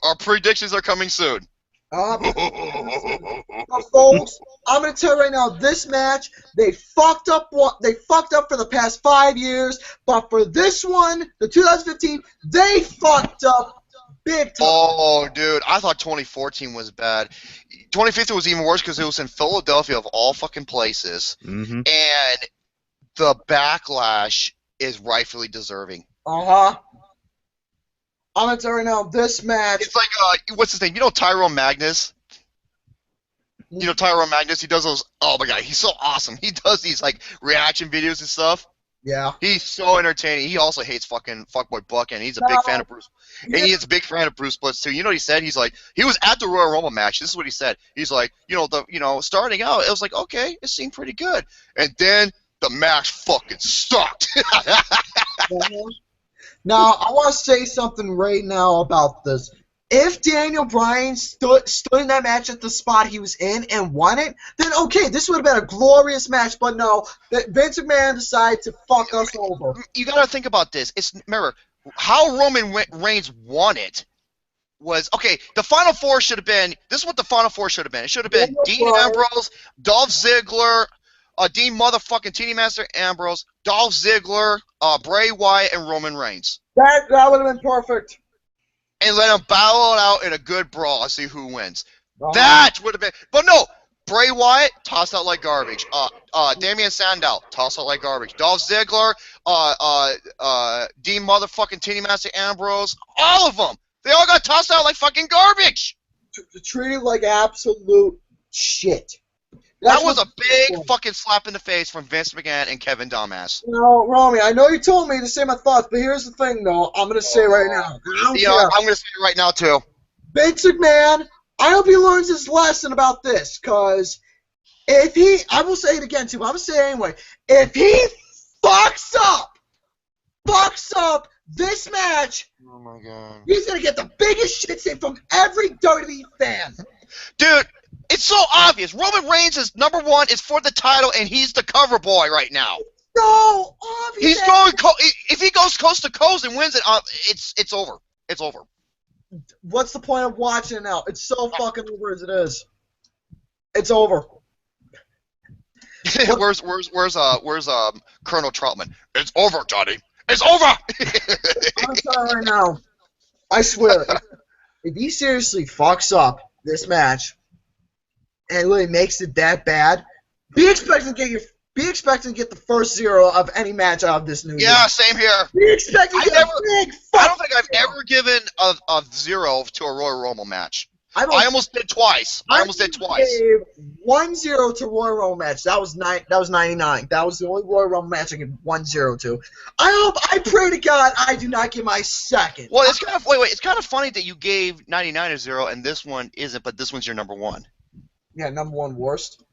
our predictions are coming soon. Folks, I'm going to tell you right now, this match, they fucked up for the past 5 years, but for this one, the 2015, they fucked up big time. Oh, dude, I thought 2014 was bad. 2015 was even worse because it was in Philadelphia of all fucking places, and the backlash is rightfully deserving. I'm gonna tell you right now, this match. It's like what's his name? Tyrone Magnus. Tyrone Magnus. He does those. Oh my god, he's so awesome. He does these like reaction videos and stuff. Yeah. He's so entertaining. He also hates fuckboy Buck, and he's a big fan of Bruce. And he is a big fan of Bruce Blitz too. You know what he said? He's like, he was at the Royal Rumble match. This is what he said. He's like, starting out, it was like, okay, it seemed pretty good, and then the match fucking sucked. Now, I want to say something right now about this. If Daniel Bryan stood in that match at the spot he was in and won it, then okay, this would have been a glorious match. But no, Vince McMahon decided to fuck us over. You gotta think about this. Remember how Roman Reigns won it was okay. The Final Four should have been. This is what the Final Four should have been. It should have been Dean Ambrose, Dolph Ziggler, Dean motherfucking Teeny Master Ambrose, Dolph Ziggler, Bray Wyatt, and Roman Reigns. That would have been perfect. And let them battle it out in a good brawl and see who wins. That would have been. But no, Bray Wyatt tossed out like garbage. Damian Sandow tossed out like garbage. Dolph Ziggler, Dean motherfucking Teeny Master Ambrose, all of them. They all got tossed out like fucking garbage. Treated like absolute shit. That was a big fucking slap in the face from Vince McMahon and Kevin Dumbass. No, Romy, I know you told me to say my thoughts, but here's the thing, though. I'm going to say right now. I'm going to say it right now, too. Vince McMahon I hope he learns his lesson about this, because if he, I will say it again too, but I'm going to say it anyway, if he fucks up this match, Oh my god. he's going to get the biggest shit hit from every WWE fan. Dude, it's so obvious. Roman Reigns is number one, is for the title, and he's the cover boy right now. So obvious. He's going, if he goes coast to coast and wins it, it's over. It's over. What's the point of watching it now? It's so fucking over as it is. It's over. where's Colonel Troutman? It's over, Johnny. It's over. I'm telling right now. I swear, if he seriously fucks up this match and really makes it that bad, be expecting to get the first zero of any match out of this new year. Yeah, same here. Be expecting to get a big I don't think I've ever given a 0 to a Royal Rumble match. I almost did twice. I gave 1-0 to Royal Rumble match. That was 99. That was the only Royal Rumble match I gave 1-0 to. I pray to God I do not get my second. Well, it's kind of it's kind of funny that you gave 99 a 0 and this one isn't, but this one's your number one. Yeah, number one worst.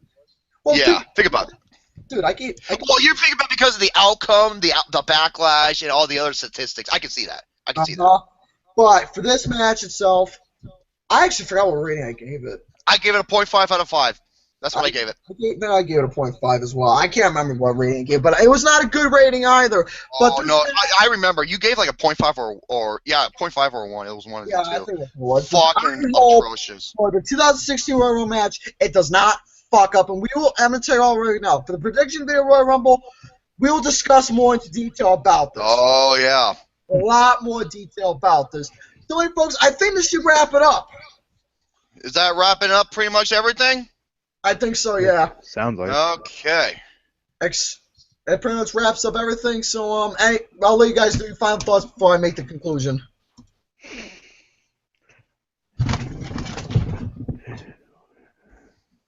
Well, yeah, think about it. Dude, I gave. Well, you're thinking about because of the outcome, the backlash, and all the other statistics. I can see that. I can see that. But for this match itself, I actually forgot what rating I gave it. I gave it a 0.5 out of 5. That's what I gave it. I gave it a 0.5 as well. I can't remember what rating I gave, but it was not a good rating either. But oh, no, I remember. You gave like a 0.5 or 0.5 or a 1. It was one of the two. I think it was. Fucking atrocious. For the 2016 Royal Rumble match, it does not fuck up, and I'm going to tell you all right now. For the prediction video Royal Rumble, we will discuss more into detail about this. Oh, yeah. A lot more detail about this. So, hey, folks, I think this should wrap it up. Is that wrapping up pretty much everything? I think so, yeah. Sounds like Okay. It pretty much wraps up everything, so, hey, I'll let you guys do your final thoughts before I make the conclusion.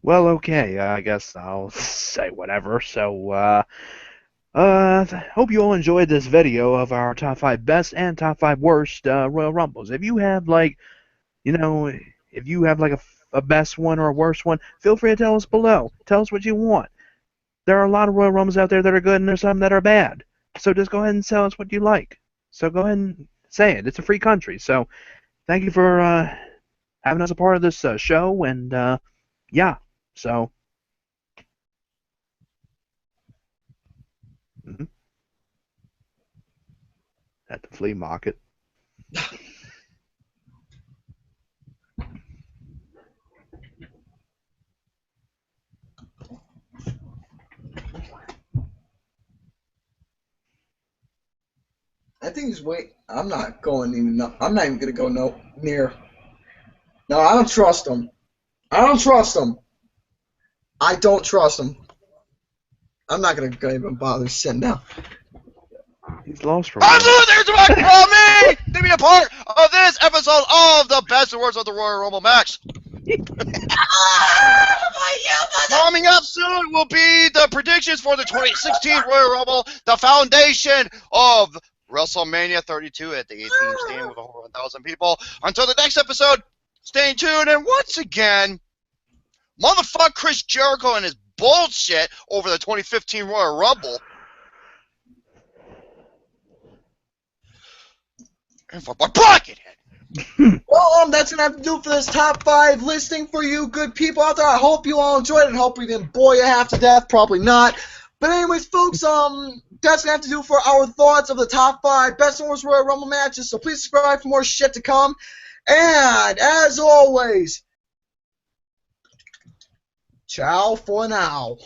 Well, okay, I guess I'll say whatever. So, hope you all enjoyed this video of our top 5 best and top 5 worst Royal Rumbles. If you have, like, if you have, like, a best one or a worst one, feel free to tell us below. Tell us what you want. There are a lot of Royal Rumbles out there that are good, and there's some that are bad. So just go ahead and tell us what you like. So go ahead and say it. It's a free country. So thank you for having us a part of this show, and, yeah. So, at the flea market. I think he's I'm not even gonna go near. No, I don't trust him. I don't trust him. I'm not gonna even bother sitting down. He's lost for I'm there to Romy to be a part of this episode of the best and worst of the Royal Rumble match. Coming up soon will be the predictions for the 2016 Royal Rumble, the foundation of WrestleMania 32 at the 18th Stadium with over 1,000 people. Until the next episode, stay tuned, and once again, motherfuck Chris Jericho and his bullshit over the 2015 Royal Rumble. And for my buckethead. Well, that's gonna have to do for this top 5 listing for you good people out there. I hope you all enjoyed it. I hope we didn't bore you half to death. Probably not. But anyways, folks, that's gonna have to do for our thoughts of the top 5 best and worst Royal Rumble matches. So please subscribe for more shit to come. And as always, ciao for now.